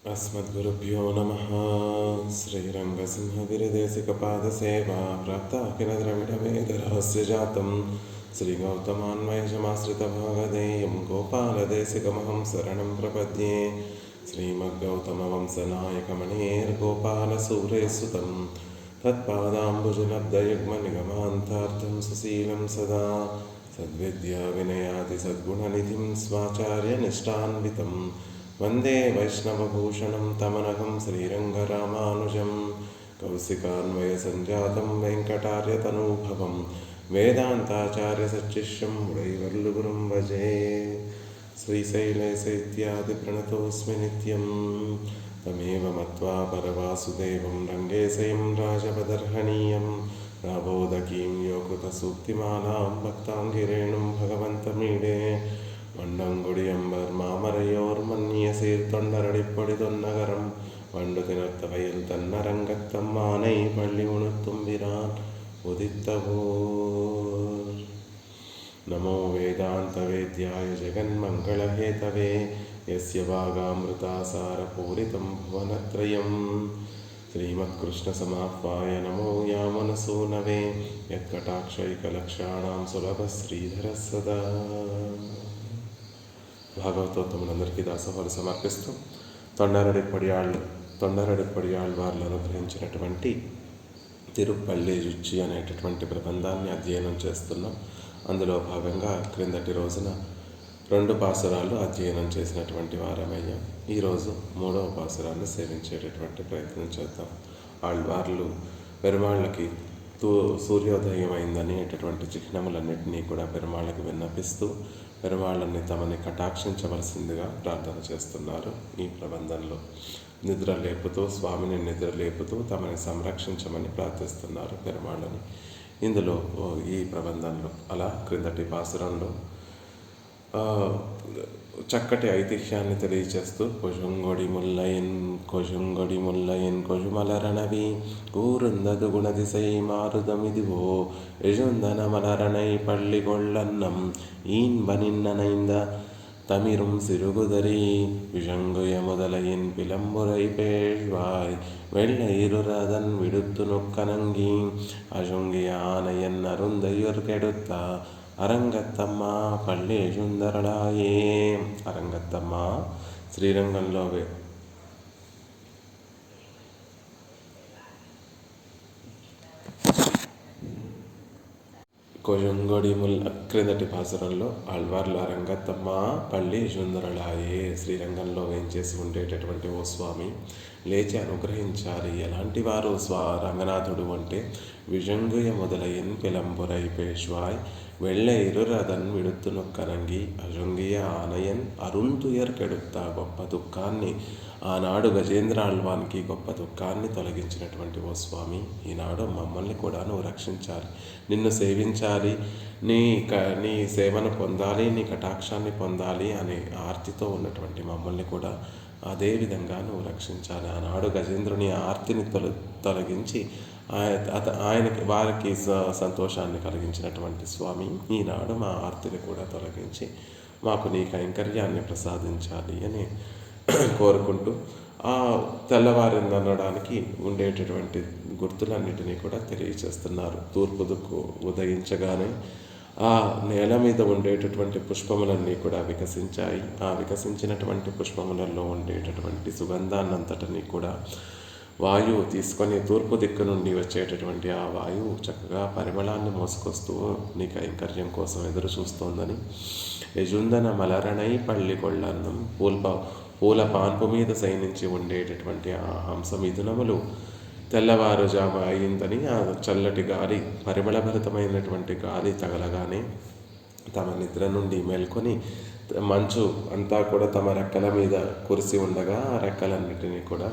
अस्मद्गुरुभ्यो नमः। श्रीरङ्गसिंहगिरिदेशिकपादसेवा प्राप्ताखिलद्रविडवेदरहस्यजातं श्रीगौतमान्वयशमाश्रितभागधेयं गोपालदेशिकमहं शरणं प्रपद्ये। श्रीमद्गौतमवंशनायकमणेर्गोपालसूरेसुतं तत्पादाम्बुजलब्धयुग्मनिगमान्तार्थं सुशीलं सदा सद्विद्याविनयादिसद्गुणनिधिं स्वाचार्यनिष्ठान्वितं वन्दे वैष्णवभूषणं तमनघं श्रीरङ्गरामानुजं कौशिकान्वयसञ्जातं वेङ्कटार्यतनूभवं वेदान्ताचार्यसच्शिष्यं मुरैवर्लुगुरुं भजे। श्रीशैलेशैत्यादिप्रणतोऽस्मि नित्यं तमेव मत्वा परवासुदेवं रङ्गेशयं राजपदर्हणीयं प्रबोधकीं योकृतसूक्तिमालां भक्ताङ्गिरेणुं भगवन्तमीडे வண்டங்குடியம்பர் மாமரையோர் மன்னிய சீர்தொண்டரடிப்பொடிதொன்னகரம் வண்டு திணர்த்த வயல் தன்னரங்கத்தம் ஆனை பள்ளி உணர்த்தும்பிரான் உதித்தவோர் நமோ வேதாந்த வேத்யாய ஜெகன்மங்களஹேதவே யஸ்ய வாகாமிருதாசாரபூரிதம் புவனத்ரயம் శ్రీమత్కృష్ణసమాహ్వాయ నమో యామనసూనవే యత్కటాక్షైకలక్షాణాం సులభశ్రీధర సదా. భాగవతోత్తములందరికీ దాసోహాలు సమర్పిస్తూ తొండరడిపడియాళ్ళవార్లు అనుగ్రహించినటువంటి తిరుపల్లి రుచి అనేటటువంటి ప్రబంధాన్ని అధ్యయనం చేస్తున్నాం. అందులో భాగంగా క్రిందటి రోజున 2 పాసురాలు అధ్యయనం చేసినటువంటి వారమయ్యాం. ఈరోజు 3వ పాసురాన్ని సేవించేటటువంటి ప్రయత్నం చేద్దాం. ఆళ్వార్లు పెరుమాళ్ళకి సూర్యోదయం అయిందనేటటువంటి చిహ్నములన్నింటినీ కూడా పెరుమాళ్ళకి విన్నపిస్తూ పెరుమాళ్ళని తమని కటాక్షించవలసిందిగా ప్రార్థన చేస్తున్నారు. ఈ ప్రబంధంలో స్వామిని నిద్ర లేపుతూ తమని సంరక్షించమని ప్రార్థిస్తున్నారు పెరుమాళ్ళని. ఇందులో ఈ ప్రబంధంలో అలా క్రిందటి పాసురంలో చక్కటి ఐతిహ్యాన్ని తెలియచేస్తూ కొజుంగొడి ముల్లయన్ కొజుమలరణవి కూరుందదు గుణదిశై మారుదమిదివో యజుందన మలరణై పள்ளிగొళ్ళన్నం ఈన్బనిన్ననైంద தமிரும் சிறுகுதறி விஷங்குய முதலையின் பிளம்புரை பேழ்வாய் வெள்ளையிருரதன் விடுத்து நொக்கனங்கி அசுங்கிய ஆனையன் அருந்தையொர் கெடுத்தா అరంగత్తమ్మ పల్లె సుందరళాయే. అరంగత్తమ్మ శ్రీరంగంలో కొజంగొడి క్రిందటి పాసురంలో ఆళ్వార్లు అరంగత్తమ్మ పల్లి సుందరళాయే, శ్రీరంగంలో వేంచేసి ఉండేటటువంటి ఓ స్వామి లేచి అనుగ్రహించాలి. ఎలాంటి వారు రంగనాథుడు అంటే విజంగుయ మొదలయ్యన్ పిలంబురై పేష్వాయ్ వెళ్ళైరురదన్ విడుత్తు నొక్కనంగి అజంగియ ఆనయన్ అరుంతుయర్ కెడుత్తా. గొప్ప దుఃఖాన్ని ఆనాడు గజేంద్ర ఆళ్వానికి గొప్ప దుఃఖాన్ని తొలగించినటువంటి ఓ స్వామి, ఈనాడు మమ్మల్ని కూడా నువ్వు రక్షించాలి, నిన్ను సేవించాలి, నీ సేవను పొందాలి, నీ కటాక్షాన్ని పొందాలి అనే ఆర్తితో ఉన్నటువంటి మమ్మల్ని కూడా అదేవిధంగా నువ్వు రక్షించాలి. ఆనాడు గజేంద్రుని ఆర్తిని తొలగించి వారికి సంతోషాన్ని కలిగించినటువంటి స్వామి, ఈనాడు మా ఆర్తిని కూడా తొలగించి మాకు నీ కైంకర్యాన్ని ప్రసాదించాలి అని కోరుకుంటూ ఆ తెల్లవారిందనడానికి ఉండేటటువంటి గుర్తులన్నిటినీ కూడా తెలియచేస్తున్నారు. తూర్పు దిక్కు ఉదయించగానే ఆ నేల మీద ఉండేటటువంటి పుష్పములన్నీ కూడా వికసించాయి. ఆ వికసించినటువంటి పుష్పములలో ఉండేటటువంటి సుగంధాన్నంతటినీ కూడా వాయువు తీసుకొని తూర్పు దిక్కు నుండి వచ్చేటటువంటి ఆ వాయువు చక్కగా పరిమళాన్ని మోసుకొస్తూ నీ కైంకర్యం కోసం ఎదురు చూస్తోందని, యజుందన మలరణై పళ్ళి కొళ్ళన్నం పూల పాన్పు మీద శయనించి ఉండేటటువంటి ఆ హంస మిథునములు తెల్లవారుజాము అయిందని ఆ చల్లటి గాలి, పరిమళభరితమైనటువంటి గాలి తగలగానే తమ నిద్ర నుండి మేల్కొని మంచు అంతా కూడా తమ రెక్కల మీద కురిసి ఉండగా ఆ రెక్కలన్నిటినీ కూడా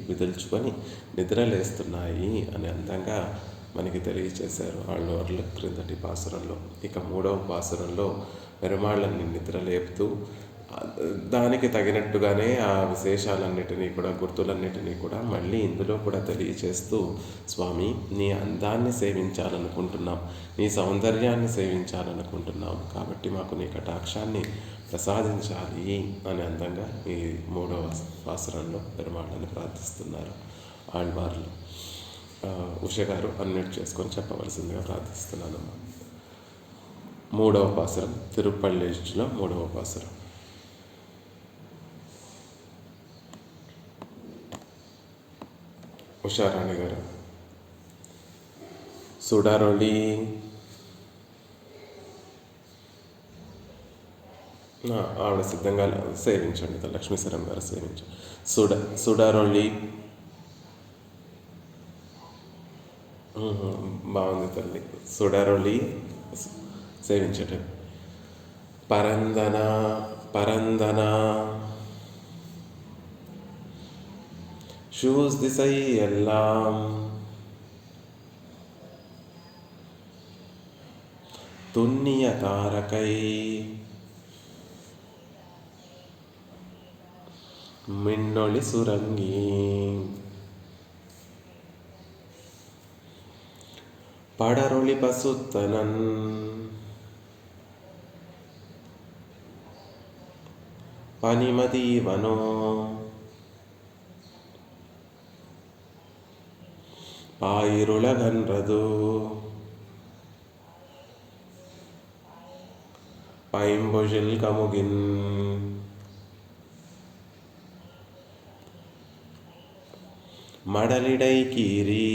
విదిల్చుకొని నిద్రలేస్తున్నాయి అని అందంగా మనకి తెలియచేశారు ఆళ్వార్లు క్రిందటి పాసురంలో. ఇక 3వ పాసురంలో పెరుమాళ్ళని నిద్ర లేపుతూ దానికి తగినట్టుగానే ఆ విశేషాలన్నిటినీ కూడా గుర్తులన్నిటినీ కూడా మళ్ళీ ఇందులో కూడా తెలియచేస్తూ, స్వామి నీ అందాన్ని సేవించాలనుకుంటున్నాం, నీ సౌందర్యాన్ని సేవించాలనుకుంటున్నాం, కాబట్టి మాకు నీ కటాక్షాన్ని ప్రసాదించాలి అని అందంగా ఈ 3వ పాసురంలో పెరుమాళ్ళని ప్రార్థిస్తున్నారు ఆళ్వార్లు. ఉష గారు అన్మ్యూట్ చేసుకొని చెప్పవలసిందిగా ప్రార్థిస్తున్నానమ్మా. 3వ పాసురం, తిరుపళ్ళేలో 3వ పాసురం. ఉషారాణి గారు. సుడరొళి ఆవిడ సిద్ధంగా సేవించండి, లక్ష్మీశరం గారు సేవించండి. సుడరొళి బాగుంది తల్లి. సుడరొళి సేవించటం. పరందన పరందన షూస్ దిశై ఎల్లాం துண்ணிய தாரகை மின்னொளி சுரங்கி படரொளி பசுத்தனன் பனிமதீவனோ பாயிருளகன்றது பைம்பொழில் கமுகின் மடலிடை கீரி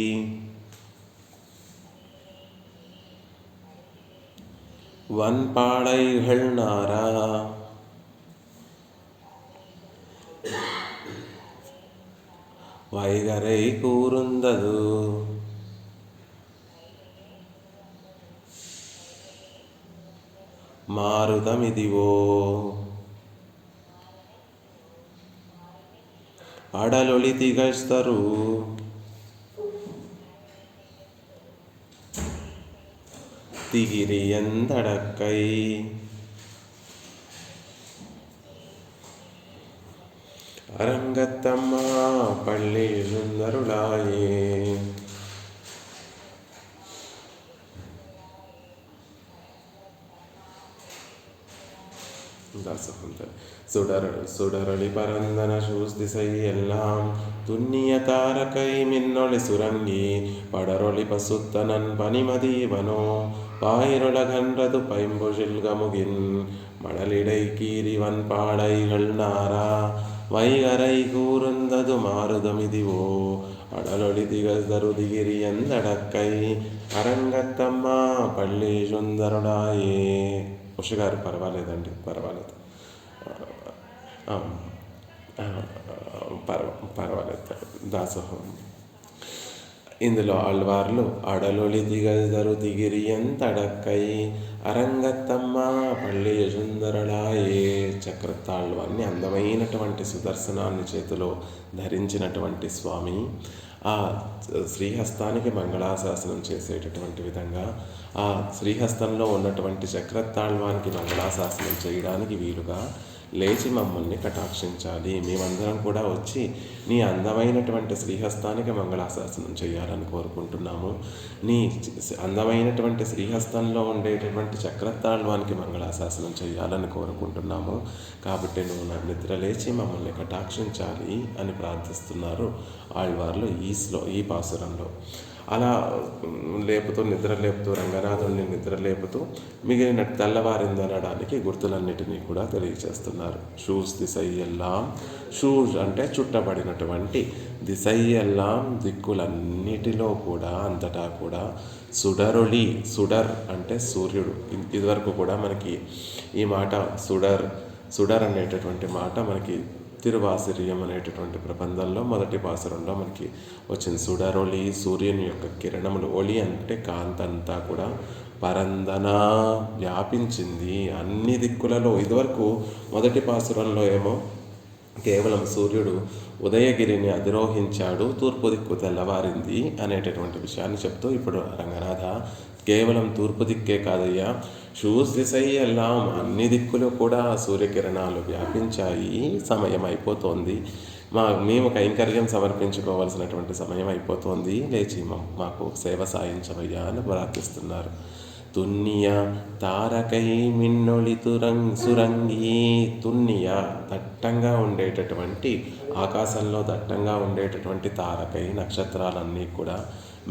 வன்பாடைகள் நாரா வைகரை கூர்ந்தது మారుతమిదివో అడలొలి తిగస్తరు తిగిరి ఎందడక్కై అరంగత్తమ్మ పళ్ళి సుందరులాయే சுடரொளி பரந்தன சூஸ் திசை எல்லாம் துண்ணிய தாரகை மின்னொளி சுரங்கி படரொளி பசுத்தனன் பனிமதீவனோ பாயிரொளகன்றது பைம்பொழில் கமுகின் மடலிடை கீரிவன் பாடைகள் நாரா வைகரை கூர்ந்தது மாருதமிதிவோ అడలొలి దిగదరుదిగిరి ఎందడక్కై అరంగత్తమ్మ పళ్ళి సుందరుడాయే. ఉషగారు పర్వాలేదండి, పర్వాలేదు, పర్వాలేదు. దాసోహం. ఇందులో ఆళ్వార్లు అడలొలి దిగదరు దిగిరి ఎంతడక్కై అరంగత్తమ్మ పళ్ళి సుందరుడాయే. చక్రతాళ్వాన్ని అందమైనటువంటి సుదర్శనాన్ని చేతిలో ధరించినటువంటి స్వామి ఆ శ్రీహస్తానికి మంగళాశాసనం చేసేటటువంటి విధంగా ఆ శ్రీహస్తంలో ఉన్నటువంటి చక్రతాళ్వానికి మంగళాశాసనం చేయడానికి వీలుగా లేచి మమ్మల్ని కటాక్షించాలి. మేమందరం కూడా వచ్చి నీ అందమైనటువంటి శ్రీహస్తానికి మంగళాశాసనం చేయాలని కోరుకుంటున్నాము. నీ అందమైనటువంటి శ్రీహస్తంలో ఉండేటటువంటి చక్రతాళ్వానికి మంగళాశాసనం చేయాలని కోరుకుంటున్నాము. కాబట్టి నువ్వు నిద్ర లేచి మమ్మల్ని కటాక్షించాలి అని ప్రార్థిస్తున్నారు ఆళ్వార్లు ఈ పాసురంలో. అలా నిద్ర లేపుతూ రంగనాథుడిని నిద్ర లేపుతూ మిగిలిన తెల్లవారిందనడానికి గుర్తులన్నిటినీ కూడా తెలియజేస్తున్నారు. షూస్ దిశయ్యెల్లాం, షూస్ అంటే చుట్టబడినటువంటి, దిశయ్యెల్లాం దిక్కులన్నిటిలో కూడా అంతటా కూడా సుడరొళి, సుడర్ అంటే సూర్యుడు. ఇదివరకు కూడా మనకి ఈ మాట సుడర్ అనేటటువంటి మాట మనకి తిరువాసిరియం అనేటటువంటి ప్రబంధంలో మొదటి పాసురంలో మనకి వచ్చింది. సుడరొళి సూర్యుని యొక్క కిరణములు, ఒళి అంటే కాంతంతా కూడా పరందన వ్యాపించింది అన్ని దిక్కులలో. ఇదివరకు మొదటి పాసురంలో ఏమో కేవలం సూర్యుడు ఉదయగిరిని అధిరోహించాడు, తూర్పు దిక్కు తెల్లవారింది అనేటటువంటి విషయాన్ని చెప్తూ ఇప్పుడు రంగనాథ కేవలం తూర్పు దిక్కే కాదయ్యా, షూస్ దిశై ఎల్లాం అన్ని దిక్కులు కూడా సూర్యకిరణాలు వ్యాపించాయి, సమయం అయిపోతోంది, మేము కైంకర్యం సమర్పించుకోవాల్సినటువంటి సమయం అయిపోతోంది, లేచి మాకు సేవ సాయించవయ్యా అని ప్రార్థిస్తున్నారు. తున్నియ తారకై మిన్నొళి సురంగి. తున్నియ దట్టంగా ఉండేటటువంటి ఆకాశంలో దట్టంగా ఉండేటటువంటి తారకై నక్షత్రాలన్నీ కూడా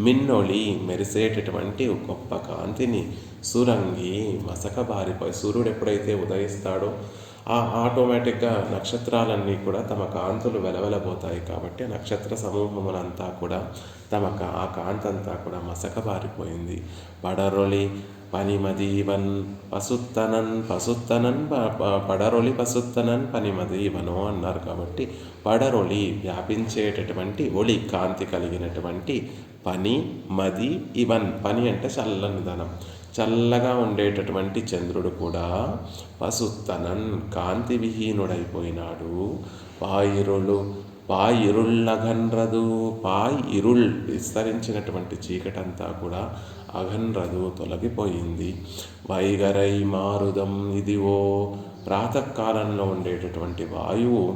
మిన్నొళి మెరిసేటటువంటి గొప్ప కాంతిని సురంగి మసకబారిపోయి సూర్యుడు ఎప్పుడైతే ఉదయిస్తాడో ఆటోమేటిక్గా నక్షత్రాలన్నీ కూడా తమ కాంతులు వెలవెలబోతాయి. కాబట్టి నక్షత్ర సమూహములంతా కూడా ఆ కాంతంతా కూడా మసకబారిపోయింది. పడరొలి పనిమదీవన్ పసుత్తనన్ పడరొలి పసుత్తనన్ పనిమదీవను అన్నారు. కాబట్టి పడరొలి వ్యాపించేటటువంటి ఒళి కాంతి కలిగినటువంటి పని మది ఇవన్. పని అంటే చల్లని ధనం, చల్లగా ఉండేటటువంటి చంద్రుడు కూడా పసుత్తనన్ కాంతి విహీనుడైపోయినాడు. పాయిరుళ్ళఘన్రదు ఇరుళ్ విస్తరించినటువంటి చీకటంతా కూడా అఘన్రదు తొలగిపోయింది. వైగరై మారుదం ఇదివో ప్రాతకాలంలో ఉండేటటువంటి వాయువు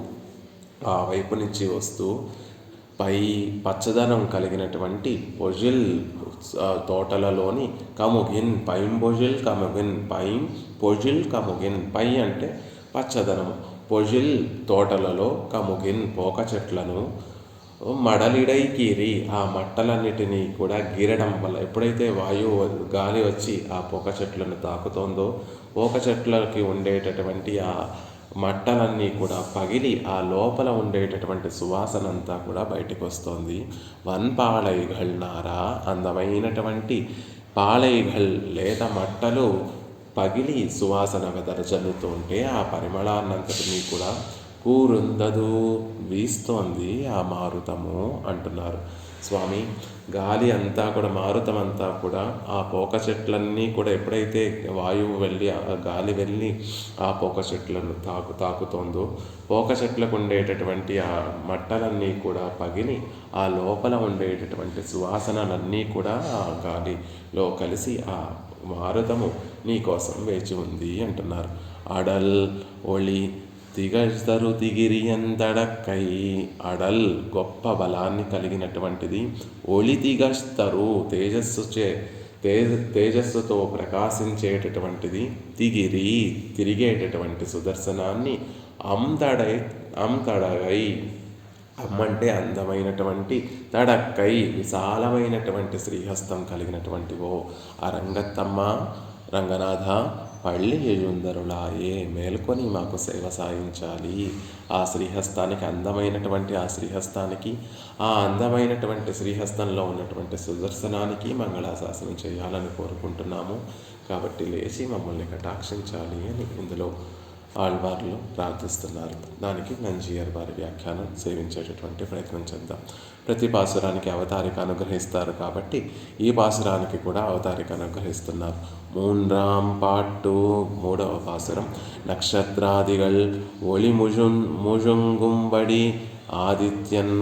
ఆ వైపు నుంచి వస్తూ పచ్చదనం కలిగినటువంటి పొజిల్ తోటలలోని కముగిన్ పైంబొజిల్ కముగిన్ పొజిల్ కముగిన్. పై అంటే పచ్చదనము, పొజిల్ తోటలలో కముగిన్ పోక చెట్లను మడలిడైకీరి ఆ మట్టలన్నిటినీ కూడా గీరడం వల్ల ఎప్పుడైతే గాలి వచ్చి ఆ పోక చెట్లను తాకుతోందో పోక చెట్లకి ఉండేటటువంటి ఆ మట్టలన్నీ కూడా పగిలి ఆ లోపల ఉండేటటువంటి సువాసన అంతా కూడా బయటకు వస్తుంది. వన్పాళైగల్ నారా అందమైనటువంటి పాళైగల్ లేత మట్టలు పగిలి సువాసన వెదజల్లుతూ ఉంటే ఆ పరిమళాన్నంతటినీ కూడా కూరుందదు వీస్తోంది ఆ మారుతము అంటున్నారు స్వామి. గాలి అంతా కూడా మారుతం అంతా కూడా ఆ పోక చెట్లన్నీ కూడా ఎప్పుడైతే వాయువు వెళ్ళి ఆ గాలి వెళ్ళి ఆ పోక చెట్లను తాకుతోందో పోక చెట్లకు ఉండేటటువంటి ఆ మట్టలన్నీ కూడా పగిలి ఆ లోపల ఉండేటటువంటి సువాసనలన్నీ కూడా ఆ గాలిలో కలిసి ఆ మారుతము నీ కోసం వేచి ఉంది అంటున్నారు. అడల్ ఒళి తిగస్తరు తిగిరియందడక్కై. అడల్ గొప్ప బలాన్ని కలిగినటువంటిది. ఒళి తిగస్తరు తేజస్సుతో ప్రకాశించేటటువంటిది. తిరిగేటటువంటి సుదర్శనాన్ని అంతడగై అమ్మంటే అందమైనటువంటి తడక్కై విశాలమైనటువంటి శ్రీహస్తం కలిగినటువంటి ఓ అరంగత్తమ్మ రంగనాథ పళ్ళి ఎయుందరులాయే మేల్కొని మాకు సేవ సాయించాలి. ఆ శ్రీహస్తానికి అందమైనటువంటి ఆ అందమైనటువంటి శ్రీహస్తంలో ఉన్నటువంటి సుదర్శనానికి మంగళాశాసనం చేయాలని కోరుకుంటున్నాము. కాబట్టి లేచి మమ్మల్ని కటాక్షించాలి అని ఇందులో ఆళ్వార్లు ప్రార్థిస్తున్నారు. దానికి నంజీయర్ వారి వ్యాఖ్యానం సేవించేటటువంటి ప్రయత్నం చేద్దాం. ప్రతి పాసురానికి అవతారిక అనుగ్రహిస్తారు కాబట్టి ఈ పాసురానికి కూడా అవతారిక అనుగ్రహిస్తున్నారు. మూన్రాం పాట్టు 3వ పాసురం. నక్షత్రాదిగల్ ఒళి ముజుంగుంబడి ఆదిత్యన్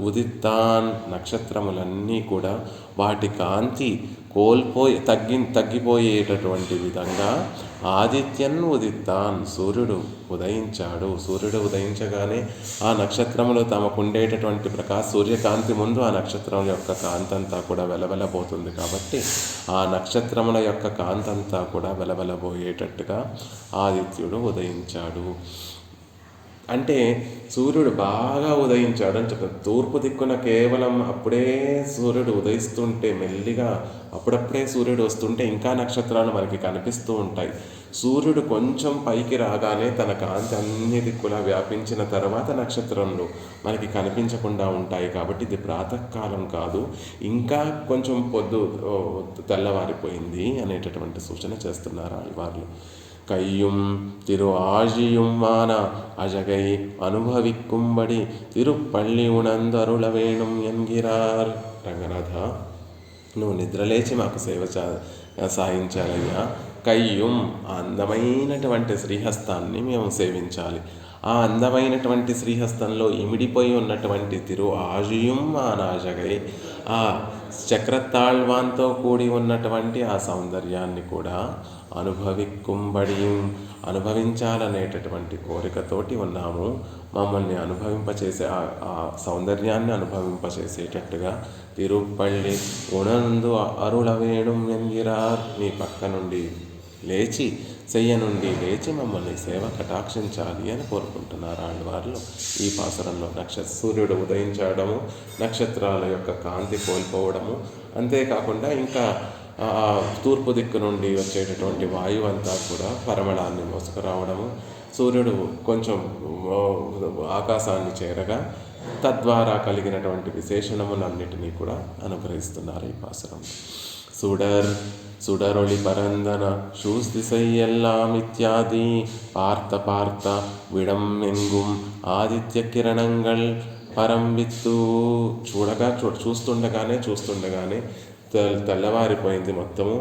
ఉదిత్తాన్. నక్షత్రములన్నీ కూడా వాటి కాంతి తగ్గిపోయేటటువంటి విధంగా ఆదిత్యన్ ఉదిత్తాన్ సూర్యుడు ఉదయించాడు. సూర్యుడు ఉదయించగానే ఆ నక్షత్రములు తమకు ఉండేటటువంటి సూర్యకాంతి ముందు ఆ నక్షత్రం యొక్క కాంతంతా కూడా వెలవెలబోతుంది. కాబట్టి ఆ నక్షత్రముల యొక్క కాంతంతా కూడా వెలవెలబోయేటట్టుగా ఆదిత్యుడు ఉదయించాడు. అంటే సూర్యుడు బాగా ఉదయించాడు అని చెప్పారు. తూర్పు దిక్కున కేవలం అప్పుడే సూర్యుడు ఉదయిస్తుంటే మెల్లిగా అప్పుడప్పుడే సూర్యుడు వస్తుంటే ఇంకా నక్షత్రాలు మనకి కనిపిస్తూ ఉంటాయి. సూర్యుడు కొంచెం పైకి రాగానే తన కాంతి అన్ని దిక్కులా వ్యాపించిన తర్వాత నక్షత్రంలో మనకి కనిపించకుండా ఉంటాయి. కాబట్టి ఇది ప్రాతకాలం కాదు, ఇంకా కొంచెం తెల్లవారిపోయింది అనేటటువంటి సూచన చేస్తున్నారు ఆళ్వార్లు. கையும் திரு ஆழியும் வான அழகை அனுபவிக்கும்படி திருப்பள்ளி ఉణందరుల వేణుం ఎన్గిరార్. రంగనాథ నువ్వు నిద్రలేచి మాకు సేవ సాయించాలయ్యా. కయ్యం అందమైనటువంటి శ్రీహస్తాన్ని మేము సేవించాలి. ఆ అందమైనటువంటి శ్రీహస్తంలో ఇమిడిపోయి ఉన్నటువంటి తిరు ఆజియం ఆ నాజగై, ఆ చక్రతాళ్వాన్తో కూడి ఉన్నటువంటి ఆ సౌందర్యాన్ని కూడా అనుభవించాలనేటటువంటి కోరికతోటి ఉన్నాము. మమ్మల్ని అనుభవింపచేసే ఆ సౌందర్యాన్ని అనుభవింపచేసేటట్టుగా తిరుప్పళ్ళి ఉణందు అరుళవేణుం ఎన్గిరార్, మీ పక్క నుండి లేచి చెయ్య నుండి లేచి మమ్మల్ని సేవ కటాక్షించాలి అని కోరుకుంటున్నారు ఆళ్వార్లు ఈ పాసురంలో. సూర్యుడు ఉదయించడము, నక్షత్రాల యొక్క కాంతి కోల్పోవడము, అంతేకాకుండా ఇంకా తూర్పు దిక్కు నుండి వచ్చేటటువంటి వాయువు అంతా కూడా పరిమళాన్ని మోసుకురావడము, సూర్యుడు కొంచెం ఆకాశాన్ని చేరగా తద్వారా కలిగినటువంటి విశేషణములన్నిటినీ కూడా అనుగ్రహిస్తున్నారు ఈ పాసురం. சுடரொளி பரந்தன ஷூஸ் திசையெல்லாம் இத்தியாதி பார்த்த விடம் எங்கும் ఆదిత్య కిరణంగల్ పరంవిత్తు. చూస్తుండగానే తెల్లవారిపోయింది. మొత్తము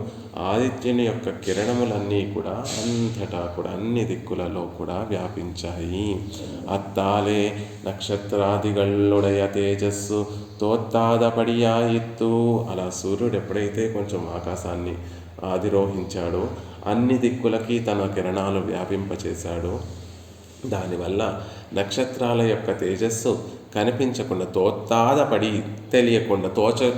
ఆదిత్యుని యొక్క కిరణములన్నీ కూడా అంతటా కూడా అన్ని దిక్కులలో కూడా వ్యాపించాయి. అత్తాలే నక్షత్రాదిగళ్ళుడయ తేజస్సు తోత్తాదపడియాయిత్తు. అలా సూర్యుడు ఎప్పుడైతే కొంచెం ఆకాశాన్ని అధిరోహించాడో, అన్ని దిక్కులకి తన కిరణాలు వ్యాపింపచేశాడో, దానివల్ల నక్షత్రాల యొక్క తేజస్సు కనిపించకుండా తోత్తాదపడి తెలియకుండా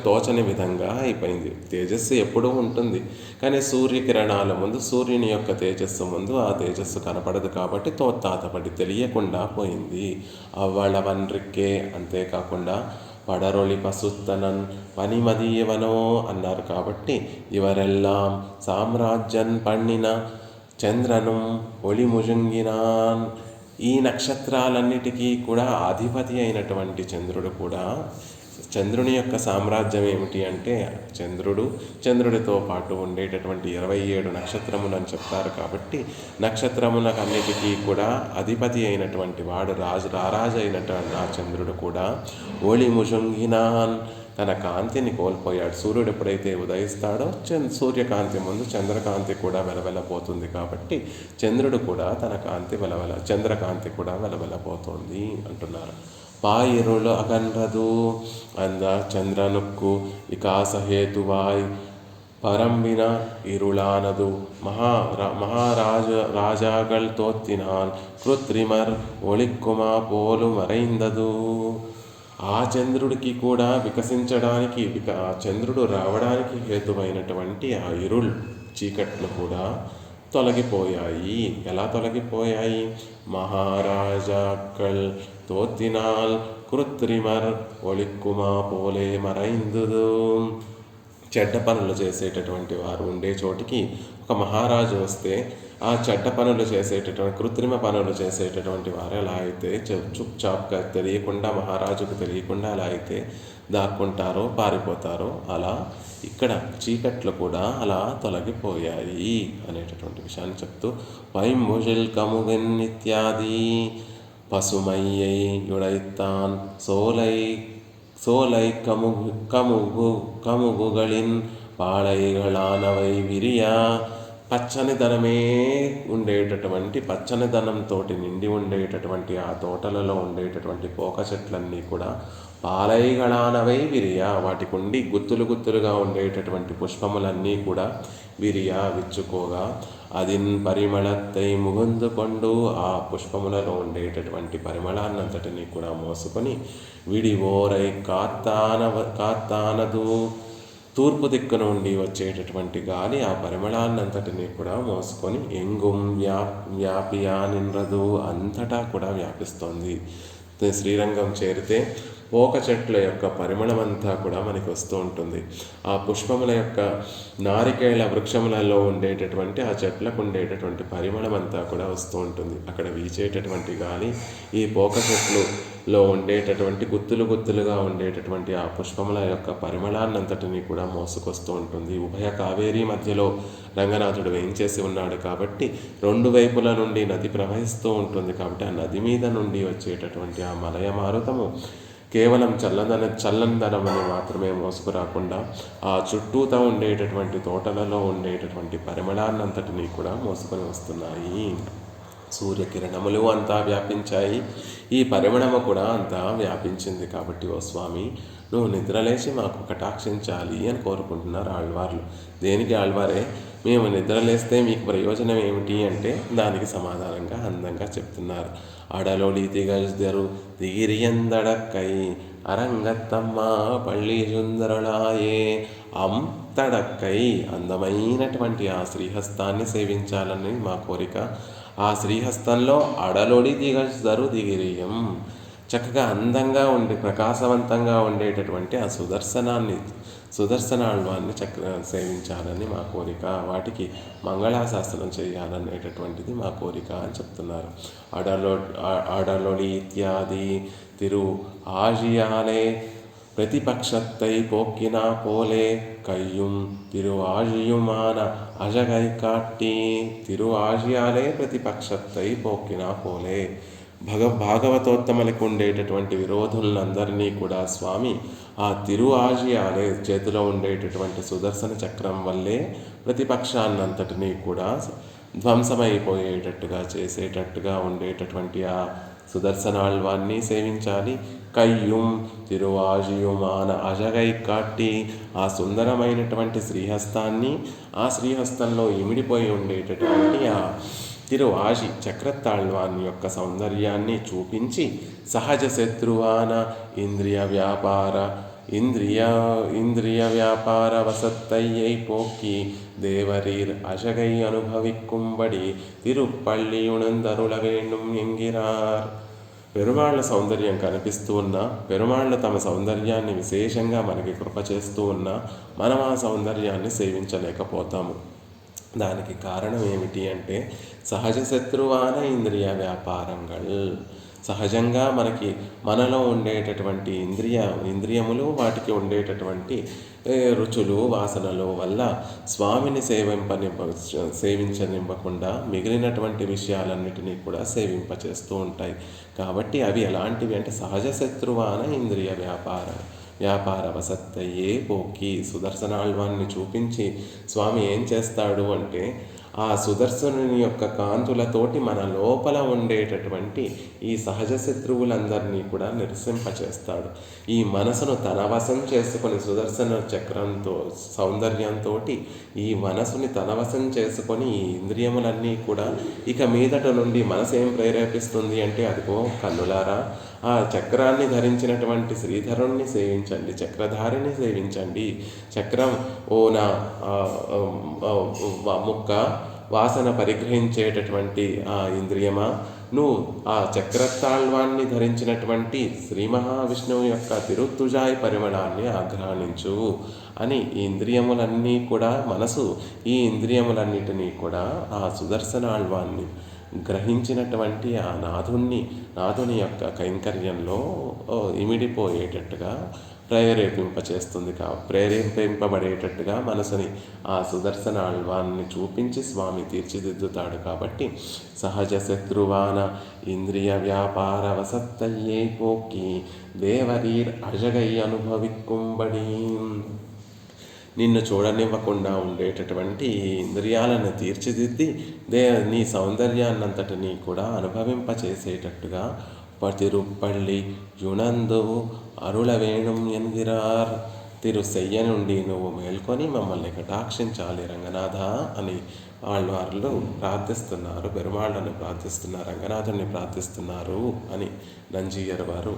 తోచని విధంగా అయిపోయింది. తేజస్సు ఎప్పుడూ ఉంటుంది, కానీ సూర్యకిరణాల ముందు, సూర్యుని యొక్క తేజస్సు ముందు ఆ తేజస్సు కనపడదు కాబట్టి తోత్తాదపడి తెలియకుండా పోయింది. అవ్వళవన్రిక్కే, అంతేకాకుండా పడరొళి పసుత్తనన్ పనిమదీయవనో అన్నారు కాబట్టి ఇవరెల్లాం సామ్రాజ్యన్ పండిన చంద్రను ఒళిముజుంగినాన్. ఈ నక్షత్రాలన్నిటికీ కూడా అధిపతి అయినటువంటి చంద్రుడు కూడా, చంద్రుని యొక్క సామ్రాజ్యం ఏమిటి అంటే చంద్రుడితో పాటు ఉండేటటువంటి 27 నక్షత్రములని చెప్తారు కాబట్టి నక్షత్రములకు అన్నిటికీ కూడా అధిపతి అయినటువంటి వాడు రారాజు అయినటువంటి ఆ చంద్రుడు కూడా ఒళి ముజుంగినాన్, తన కాంతిని కోల్పోయాడు. సూర్యుడు ఎప్పుడైతే ఉదయిస్తాడో సూర్యకాంతి ముందు చంద్రకాంతి కూడా వెలవెలపోతుంది కాబట్టి చంద్రుడు కూడా తన కాంతి చంద్రకాంతి కూడా వెలవెలపోతుంది అంటున్నారు. పాయిరులు అగన్రదు అంద చంద్రనుక్కు వికాసహేతువాయ్ పరంబిన ఇరుళానదు మహారాజాగల్ తోత్తినాల్ కృత్రిమర్ ఒళిక్కుమా పోలు మరైందదు. ఆ చంద్రుడికి కూడా వికసించడానికి, చంద్రుడు రావడానికి హేతువైనటువంటి ఆ చీకట్లు కూడా తొలగిపోయాయి. ఎలా తొలగిపోయాయి? మహారాజాక్కల్ తోత్తినాల్ కృత్రిమర్ ఒళిక్కుమా పోలే మరైందుదు. చెడ్డ పనులు చేసేటటువంటి వారు ఉండే చోటికి ఒక మహారాజు వస్తే ఆ చెడ్డ పనులు చేసేటటువంటి, కృత్రిమ పనులు చేసేటటువంటి వారు ఎలా అయితే చుప్చాప్గా తెలియకుండా, మహారాజుకు తెలియకుండా ఎలా అయితే దాక్కుంటారో, పారిపోతారో, అలా ఇక్కడ చీకట్లు కూడా అలా తొలగిపోయాయి అనేటటువంటి విషయాన్ని చెప్తూ వైంభుజిల్ కముగన్ ఇత్యాది పసుమయ్యై యుడైత్తాన్ సోలై కముగుகளின் పాళైగళానవై విరియా. పచ్చనిదనమే ఉండేటటువంటి, పచ్చనిదనంతో నిండి ఉండేటటువంటి ఆ తోటలలో ఉండేటటువంటి పోక చెట్లన్నీ కూడా పాలైగళానవై విరియా, వాటికి ఉండి గుత్తులుగా ఉండేటటువంటి పుష్పములన్నీ కూడా విరియా విచ్చుకోగా అదిన్ పరిమళత్తై ముగుందుకొండు, ఆ పుష్పములలో ఉండేటటువంటి పరిమళాన్నంతటినీ కూడా మోసుకొని విడివోరై కాత్తానదు, తూర్పు దిక్కు నుండి వచ్చేటటువంటి గాలి ఆ పరిమళాన్నంతటినీ కూడా మోసుకొని ఎంగుం వ్యాపియా నిన్రదు, అంతటా కూడా వ్యాపిస్తోంది. శ్రీరంగం చేరితే పోక చెట్ల యొక్క పరిమళం అంతా కూడా మనకి వస్తూ ఉంటుంది. ఆ పుష్పముల యొక్క నారికేళ వృక్షములలో ఉండేటటువంటి ఆ చెట్లకు ఉండేటటువంటి పరిమళం అంతా కూడా వస్తూ ఉంటుంది. అక్కడ వీచేటటువంటి గాలి ఈ పోక చెట్లులో ఉండేటటువంటి గుత్తులుగా ఉండేటటువంటి ఆ పుష్పముల యొక్క పరిమళాన్నంతటినీ కూడా మోసుకొస్తూ ఉంటుంది. ఉభయ కావేరీ మధ్యలో రంగనాథుడు వేయించేసి ఉన్నాడు కాబట్టి 2 వైపుల నుండి నది ప్రవహిస్తూ ఉంటుంది. కాబట్టి ఆ నది మీద నుండి వచ్చేటటువంటి ఆ మలయ మారుతము కేవలం చల్లందనం అని మాత్రమే మోసుకురాకుండా ఆ చుట్టూతా ఉండేటటువంటి తోటలలో ఉండేటటువంటి పరిమళాన్నంతటినీ కూడా మోసుకొని వస్తున్నాయి. సూర్యకిరణములు అంతా వ్యాపించాయి, ఈ పరిమళము కూడా అంతా వ్యాపించింది. కాబట్టి ఓ స్వామి, నువ్వు నిద్రలేచి మాకు కటాక్షించాలి అని కోరుకుంటున్నారు ఆళ్వార్లు. దేనికి ఆళ్వారే? మేము నిద్రలేస్తే మీకు ప్రయోజనం ఏమిటి అంటే దానికి సమాధానంగా అందంగా చెప్తున్నారు. అడలొలి తిగజ్దరు దిగిరియందడక్కై అరంగత్తమ్మ పళ్ళి సుందరళాయే. అంతడక్కై అందమైనటువంటి ఆ శ్రీహస్తాన్ని సేవించాలని మా కోరిక. ఆ శ్రీహస్తంలో అడలొడి దిగజ్దరు దిగిరియం, చక్కగా అందంగా ఉండి ప్రకాశవంతంగా ఉండేటటువంటి ఆ సుదర్శనాళ్వాన్ని సేవించాలని మా కోరిక. వాటికి మంగళాశాసనం చేయాలనేటటువంటిది మా కోరిక అని చెప్తున్నారు. అడలొడి ఇత్యాది తిరు ఆజియాలే ప్రతిపక్షత్తై పోక్కినా పోలే కయ్యుం తిరు ఆజియుమాన అజగై కాట్టి. తిరు ఆజియాలే ప్రతిపక్షత్తై పోక్కినా పోలే. భాగవతోత్తములకు ఉండేటటువంటి విరోధులందరినీ కూడా స్వామి ఆ తిరు ఆజియాలే చేతిలో ఉండేటటువంటి సుదర్శన చక్రం వల్లే ప్రతిపక్షాన్నంతటినీ కూడా ధ్వంసమైపోయేటట్టుగా చేసేటట్టుగా ఉండేటటువంటి ఆ సుదర్శనాళ్వాన్ని సేవించాలి. కయ్యుం తిరువాజియుమాన అజగై కాట్టి, ఆ సుందరమైనటువంటి శ్రీహస్తాన్ని, ఆ శ్రీహస్తంలో ఇమిడిపోయి ఉండేటటువంటి ఆ తిరువాజి చక్రతాళ్వాన్ని యొక్క సౌందర్యాన్ని చూపించి సహజ శత్రువాన ఇంద్రియ వ్యాపార వసత్తయ్యై పోక్కి దేవరీర్ అజగై అనుభవిక్కుம்பడి తిరుపళ్ళియుణందరుల వేణుం ఎంగిరార్. పెరుమాళ్ల సౌందర్యం కనిపిస్తూ ఉన్నా, పెరుమాళ్లు తమ సౌందర్యాన్ని విశేషంగా మనకి కృప చేస్తూ ఉన్నా మనం ఆ సౌందర్యాన్ని సేవించలేకపోతాము. దానికి కారణం ఏమిటి అంటే సహజ శత్రువాన ఇంద్రియ వ్యాపారంగల్. సహజంగా మనలో ఉండేటటువంటి ఇంద్రియములు, వాటికి ఉండేటటువంటి రుచులు, వాసనలు వల్ల స్వామిని సేవించనివ్వకుండా మిగిలినటువంటి విషయాలన్నిటినీ కూడా సేవింపచేస్తూ ఉంటాయి. కాబట్టి అవి ఎలాంటివి అంటే సహజ శత్రువాన ఇంద్రియ వ్యాపార వసత్తయ్యే పోకి. సుదర్శనాళ్వాన్ని చూపించి స్వామి ఏం చేస్తాడు అంటే ఆ సుదర్శనుని యొక్క కాంతులతోటి మన లోపల ఉండేటటువంటి ఈ సహజ శత్రువులందరినీ కూడా నిరసింపచేస్తాడు. ఈ మనసును తన వశం చేసుకొని సుదర్శన చక్రంతో సౌందర్యంతో ఈ మనసుని తన వశం చేసుకొని ఈ ఇంద్రియములన్నీ కూడా ఇక మీదట నుండి మనసు ఏం ప్రేరేపిస్తుంది అంటే అదిగో కన్నులారా, ఆ చక్రాన్ని ధరించినటువంటి శ్రీధరుణ్ణి సేవించండి, చక్రధారిని సేవించండి. చక్రం ఓనా ముక్క వాసన పరిగ్రహించేటటువంటి ఆ ఇంద్రియమా, నువ్వు ఆ చక్రతాళ్వాన్ని ధరించినటువంటి శ్రీ మహావిష్ణువు యొక్క తిరుత్తుజాయి పరిమళాన్ని ఆఘ్రానించు అని ఈ ఇంద్రియములన్నీ కూడా మనసు ఈ ఇంద్రియములన్నిటినీ కూడా ఆ సుదర్శనాళ్వాన్ని గ్రహించినటువంటి ఆ నాథుని యొక్క కైంకర్యంలో ఇమిడిపోయేటట్టుగా ప్రేరేపింపబడేటట్టుగా మనసుని ఆ సుదర్శనాళ్వాన్ని చూపించి స్వామి తీర్చిదిద్దుతాడు. కాబట్టి సహజ శత్రువాన ఇంద్రియ వ్యాపార వసత్తయ్యే పోకి దేవరీర్ అజగై అనుభవిక్కుம்பడి. నిన్ను చూడనివ్వకుండా ఉండేటటువంటి ఇంద్రియాలను తీర్చిదిద్ది నీ సౌందర్యాన్నంతటినీ కూడా అనుభవింపచేసేటట్టుగా తిరుపళ్ళి యుణందు అరుళ వేణుం ఎన్గిరార్. తిరుసెయ్య నుండి నువ్వు మేల్కొని మమ్మల్ని కటాక్షించాలి రంగనాథ అని ఆళ్వార్లు ప్రార్థిస్తున్నారు. పెరుమాళ్ళని ప్రార్థిస్తున్నారు, రంగనాథుని ప్రార్థిస్తున్నారు అని నంజీయర్ వారు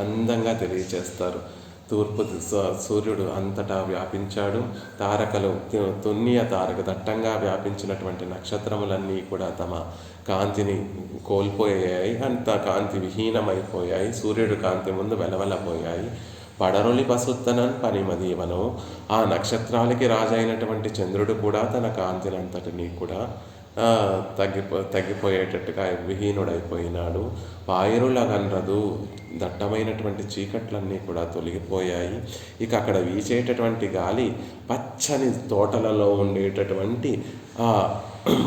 అందంగా తెలియచేస్తారు. తూర్పు సూర్యుడు అంతటా వ్యాపించాడు. తారకలు తున్నియ తారక దట్టంగా వ్యాపించినటువంటి నక్షత్రములన్నీ కూడా తమ కాంతిని కోల్పోయాయి, అంత కాంతి విహీనమైపోయాయి. సూర్యుడు కాంతి ముందు వెలవెలపోయాయి. పడరొలి పసుత్తనన్ పనిమదీవనం. ఆ నక్షత్రాలకి రాజైనటువంటి చంద్రుడు కూడా తన కాంతినంతటినీ కూడా తగ్గిపోయేటట్టుగా విహీనుడైపోయినాడు. పాయరుల గన్రదు, దట్టమైనటువంటి చీకట్లన్నీ కూడా తొలగిపోయాయి. ఇక అక్కడ వీచేటటువంటి గాలి పచ్చని తోటలలో ఉండేటటువంటి ఆ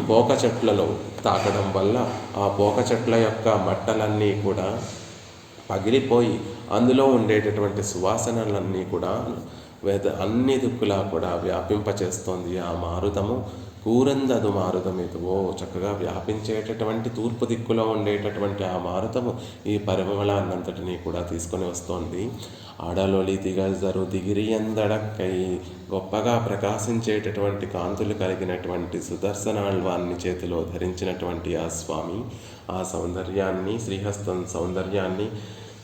పోక చెట్లలో తాకడం వల్ల ఆ పోక చెట్ల యొక్క మట్టలన్నీ కూడా పగిలిపోయి అందులో ఉండేటటువంటి సువాసనలన్నీ కూడా అన్ని దిక్కులా కూడా వ్యాపింపచేస్తోంది ఆ మారుతము. కూరందదు మారుతమితువో, చక్కగా వ్యాపించేటటువంటి తూర్పు దిక్కులో ఉండేటటువంటి ఆ మారుతము ఈ పరిమళాన్నంతటినీ కూడా తీసుకొని వస్తోంది. ఆడలొలి దిగజరు దిగిరియందడక్కై, గొప్పగా ప్రకాశించేటటువంటి కాంతులు కలిగినటువంటి సుదర్శనాళ్వాన్ని చేతిలో ధరించినటువంటి ఆ స్వామి ఆ సౌందర్యాన్ని, శ్రీహస్తం సౌందర్యాన్ని,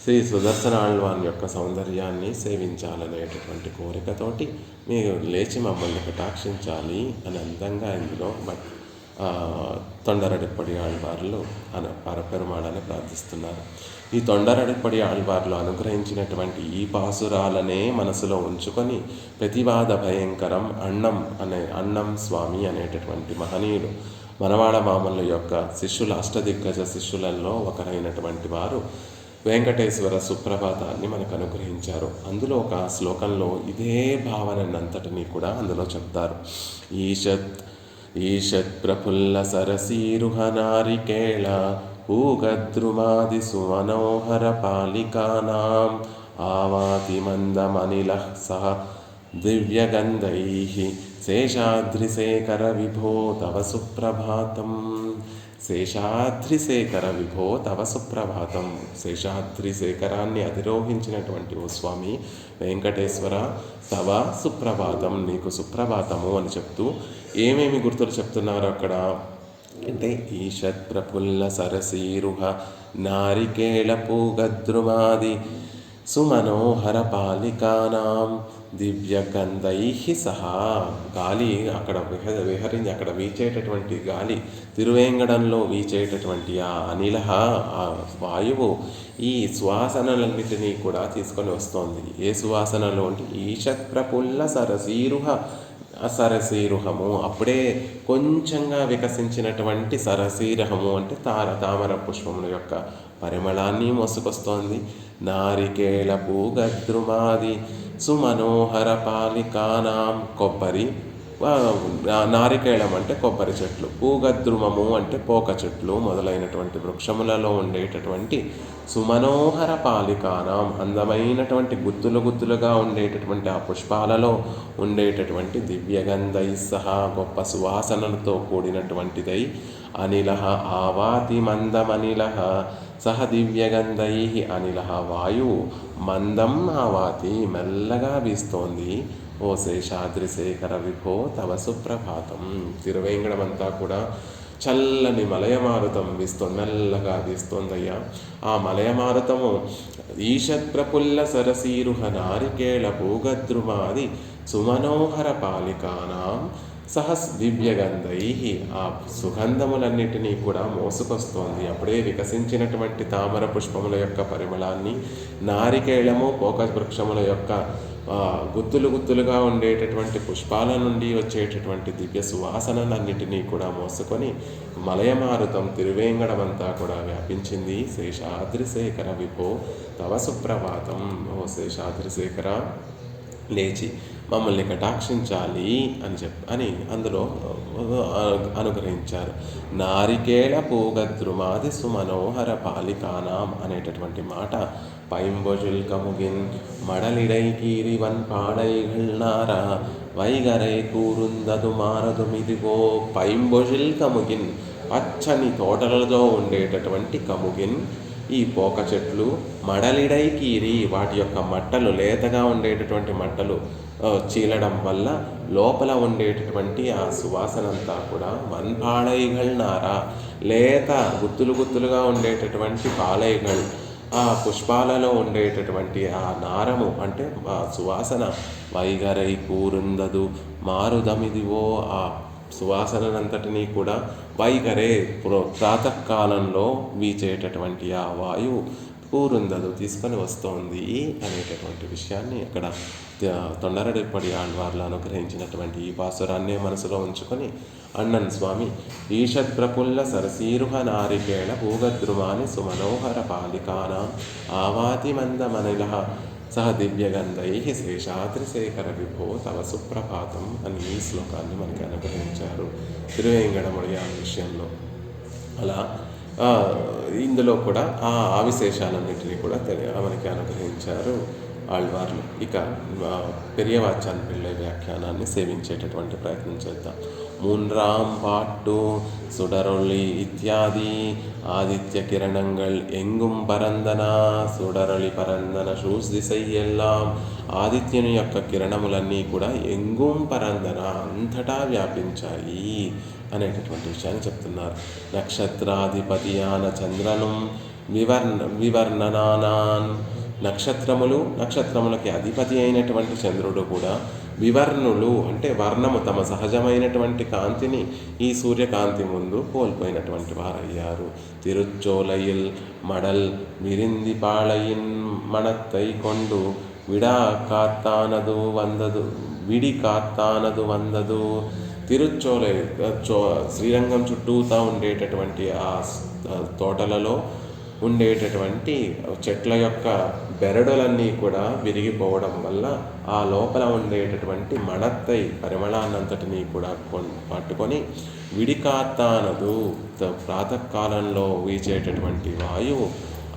శ్రీ సుదర్శనాళ్వాన్ యొక్క సౌందర్యాన్ని సేవించాలనేటటువంటి కోరికతోటి మీరు లేచి మమ్మల్ని కటాక్షించాలి అని అందంగా ఇందులో తొండరడిప్పడి ఆళ్వార్లు పరపెరుమాళని ప్రార్థిస్తున్నారు. ఈ తొండరడిప్పడి ఆళ్వార్లు అనుగ్రహించినటువంటి ఈ పాసురాలనే మనసులో ఉంచుకొని ప్రతివాద భయంకరం అన్నం స్వామి అనేటటువంటి మహనీయుడు మనవాడ మామల్ల యొక్క శిష్యుల అష్టదిగ్గజ శిష్యులలో ఒకరైనటువంటి వారు వెంకటేశ్వర సుప్రభాతాన్ని మనకు అనుగ్రహించారు. అందులో ఒక శ్లోకంలో ఇదే భావనంతటినీ కూడా అందులో చెప్తారు. ఈషత్ ప్రఫుల్ల సరసీరుహ నారికేళ పూగద్రుమాది సుమనోహర పాలికానాం ఆవాతి మందమనిలః సహ దివ్యగంధైః శేషాద్రిశేఖర విభో తవ సుప్రభాతం. శేషాద్రిశేఖర విభో తవ సుప్రభాతం. శేషాద్రిశేఖరాన్ని అధిరోహించినటువంటి ఓ స్వామి వెంకటేశ్వర తవ సుప్రభాతం, నీకు సుప్రభాతము అని చెప్తూ ఏమేమి గుర్తులు చెప్తున్నారు అక్కడ అంటే ఈషత్ ప్రఫుల్ల సరసీరుహ నారికేళ పూగద్రుమాది సుమనోహర పాలికానాం దివ్యగంధై సహా. గాలి అక్కడ విహరించి అక్కడ వీచేటటువంటి గాలి, తిరువేంగడంలో వీచేటటువంటి ఆ అనిల ఆ వాయువు ఈ సువాసనలన్నిటినీ కూడా తీసుకొని వస్తోంది. ఏ సువాసనలు అంటే ఈషత్ ప్రఫుల్ల సరసీరుహ, సరసీరుహము అప్పుడే కొంచెంగా వికసించినటువంటి సరసీరహము అంటే తామర పుష్పముల యొక్క పరిమళాన్ని మోసుకొస్తోంది. నారికేళ పూగద్రుమాది సుమనోహర పాలికానాం, కొబ్బరి నారికేళం అంటే కొబ్బరి చెట్లు, పూగద్రుమము అంటే పోక చెట్లు మొదలైనటువంటి వృక్షములలో ఉండేటటువంటి సుమనోహర పాలికానాం, అందమైనటువంటి గుత్తులుగా ఉండేటటువంటి ఆ పుష్పాలలో ఉండేటటువంటి దివ్యగంధై సహా, గొప్ప సువాసనలతో కూడినటువంటిదై అనిల ఆవాతి మందమనిల సహ దివ్యగంధై అనిల వాయువు మందం ఆవాతి మెల్లగా వీస్తోంది. ఓ శేషాద్రిశేఖర విభో తవ సుప్రభాతం. తిరువేంగడమంతా కూడా చల్లని మలయమారుతం మెల్లగా వీస్తోందయ్యా. ఆ మలయమారుతము ఈషత్ ప్రఫుల్ల సరసీరుహ నారికేళ పూగద్రుమాది సుమనోహర పాలికానాం సహస్ దివ్యగంధై, ఆ సుగంధములన్నిటినీ కూడా మోసుకొస్తోంది. అప్పుడే వికసించినటువంటి తామర పుష్పముల యొక్క పరిమళాన్ని, నారికేళము పోక వృక్షముల యొక్క గుత్తులుగా ఉండేటటువంటి పుష్పాల నుండి వచ్చేటటువంటి దివ్య సువాసనలన్నిటినీ కూడా మోసుకొని మలయమారుతం తిరువేంగడమంతా కూడా వ్యాపించింది. శేషాద్రిశేఖర విభో తవ సుప్రభాతం. ఓ శేషాద్రిశేఖర లేచి మమ్మల్ని కటాక్షించాలి అని అందులో అనుగ్రహించారు. నారికేళ పూగద్రుమాది సుమనోహర పాలికానాం అనేటటువంటి మాట పైంబొజిల్ కముగిన్ మడలిడై కీరివన్ పాడైகள் నారా వైగరై కూరుందదు మారదుమిదిగో. పైంబొజిల్ కముగిన్, పచ్చని తోటలలో ఉండేటటువంటి కముగిన్ ఈ పోక చెట్లు, మడలిడై కీరి వాటి యొక్క మట్టలు లేతగా ఉండేటటువంటి మట్టలు చీలడం వల్ల లోపల ఉండేటటువంటి ఆ సువాసనంతా కూడా వన్పాళైகள் నారా, లేత గుత్తులుగా ఉండేటటువంటి పాళైகள், ఆ పుష్పాలలో ఉండేటటువంటి ఆ నారము అంటే ఆ సువాసన వైగరై కూరుందదు మారుదమిదివో, ఆ సువాసనంతటినీ కూడా వైగరే ప్రాతకాలంలో వీచేటటువంటి ఆ వాయువు కూరుందదు తీసుకొని వస్తోంది అనేటటువంటి విషయాన్ని అక్కడ తొండరడిప్పడి ఆళ్వార్లు అనుగ్రహించినటువంటి ఈ పాసురాన్నే మనసులో ఉంచుకొని అన్నన్ స్వామి ఈషత్ ప్రఫుల్ల సరసీరుహ నారికేళ పూగద్రుమాని సుమనోహర పాలికానాం ఆవాతి మందమనిల సహ దివ్యగంధై శేషాద్రిశేఖర విభో తవ సుప్రభాతం అని ఈ శ్లోకాన్ని మనకి అనుగ్రహించారు తిరువేంగడముడి ఆ విషయంలో. అలా ఇందులో కూడా ఆ విశేషాలన్నింటినీ కూడా మనకి అనుగ్రహించారు ఆళ్వార్లు. ఇక పెరియవాచాన్ పిళ్ళై వ్యాఖ్యానాన్ని సేవించేటటువంటి ప్రయత్నం చేద్దాం. மூன்றாம் பாட்டு சுடரொளி இத்தியாதி ஆதித்ய கிரணங்கள் எங்கும் పరందన సుడరొళి పరందన షూస్ దిశై ఎల్లాం ఆదిత్యుని యొక్క కిరణములన్నీ కూడా ఎంగుం పరందన అంతటా వ్యాపించాయి అనేటటువంటి విషయాన్ని చెప్తున్నారు. నక్షత్రాధిపతియాన చంద్రను వివర్ణనానాన్ నక్షత్రములకి అధిపతి అయినటువంటి చంద్రుడు కూడా వివర్ణులు అంటే వర్ణము తమ సహజమైనటువంటి కాంతిని ఈ సూర్యకాంతి ముందు కోల్పోయినటువంటి వారయ్యారు. తిరుచ్చోలయిల్ మడల్ విరింది పాళయిన్ మణత్తై కొండు విడి కాత్తానదు వందదు. తిరుచ్చోలై శ్రీరంగం చుట్టూతా ఉండేటటువంటి ఆ తోటలలో ఉండేటటువంటి చెట్ల యొక్క బెరడులన్నీ కూడా విరిగిపోవడం వల్ల ఆ లోపల ఉండేటటువంటి మణత్తై పరిమళాన్నంతటినీ కూడా పట్టుకొని విడికాత్తానదు ప్రాతకాలంలో వీచేటటువంటి వాయువు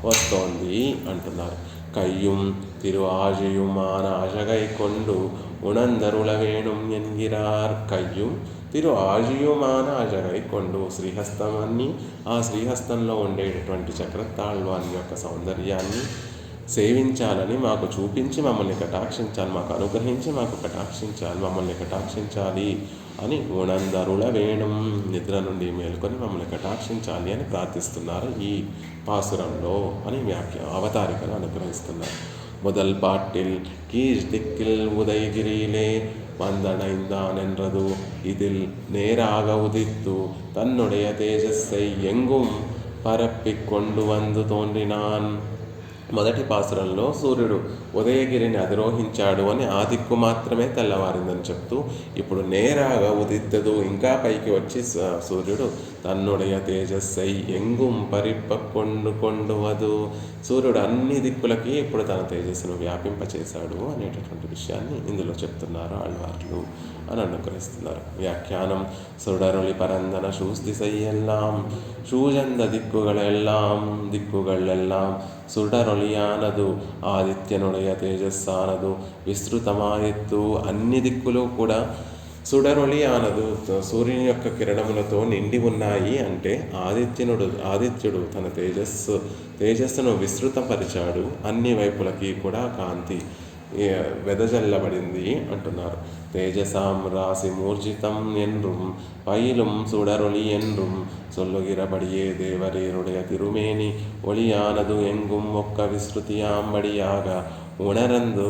వస్తోంది అంటున్నారు. కయ్యం తిరు ఆజయుమాన అజగై కొండు ఉణందరుల వేణుం ఎన్గిరార్. కయ్యం తిరు ఆజయుమాన అజగై కొండు శ్రీహస్తమని ఆ శ్రీహస్తంలో ఉండేటటువంటి చక్రతాళ్వాని యొక్క సౌందర్యాన్ని సేవించాలని మాకు చూపించి మమ్మల్ని కటాక్షించాలి, మాకు అనుగ్రహించి మాకు కటాక్షించాలి, మమ్మల్ని కటాక్షించాలి అని ఉణందరుల వేణుం నిద్ర నుండి మేలుకొని మమ్మల్ని కటాక్షించాలి అని ప్రార్థిస్తున్నారు ఈ పాసురంలో అని అవతారికను అనుగ్రహిస్తున్నారు. முதல் பாட்டில் கீழ்திக்கில் உதயகிரியிலே வந்தணைந்தானென்றது இதில் நேராக உதித்து தன்னுடைய தேஜஸை எங்கும் பரப்பிக் கொண்டு வந்து தோன்றினான். మొదటి పాసురంలో సూర్యుడు ఉదయగిరిని అధిరోహించాడు అని ఆ దిక్కు మాత్రమే తెల్లవారిందని చెప్తూ ఇప్పుడు నేరాగా ఉదిత్తదు ఇంకా పైకి వచ్చి సూర్యుడు తన్నుடைய తేజస్సై ఎంగుం కొండువదు సూర్యుడు అన్ని దిక్కులకి ఇప్పుడు తన తేజస్సును వ్యాపింపచేశాడు అనేటటువంటి విషయాన్ని ఇందులో చెప్తున్నారు ఆళ్వార్లు అని అనుగ్రహిస్తున్నారు. వ్యాఖ్యానం సుడరొళి పరందన షూస్ దిశయ్యెల్లాం షూజంద దిక్కుగಳೆல்லாம் సుడరొళియానదు ఆదిత్యనుடைய తేజస్సానదు విస్తృతమాయెత్తు అన్ని దిక్కులు కూడా సుడరొళి ఆనదు సూర్యుని యొక్క కిరణములతో నిండి ఉన్నాయి అంటే ఆదిత్యుడు తన తేజస్సును విస్తృతపరిచాడు, అన్ని వైపులకి కూడా కాంతి వెదజల్లబడింది అంటున్నారు. తేజసాం రాసి మూర్జితం ఎన్றும் பயிலும் சுடரொளி என்றும் சொல்லுகிறபடியே தேவரீருடைய திருமேனி ஒளியானது எங்கும் ஒக்க விஸ்ருதியாம்படியாக உணரந்து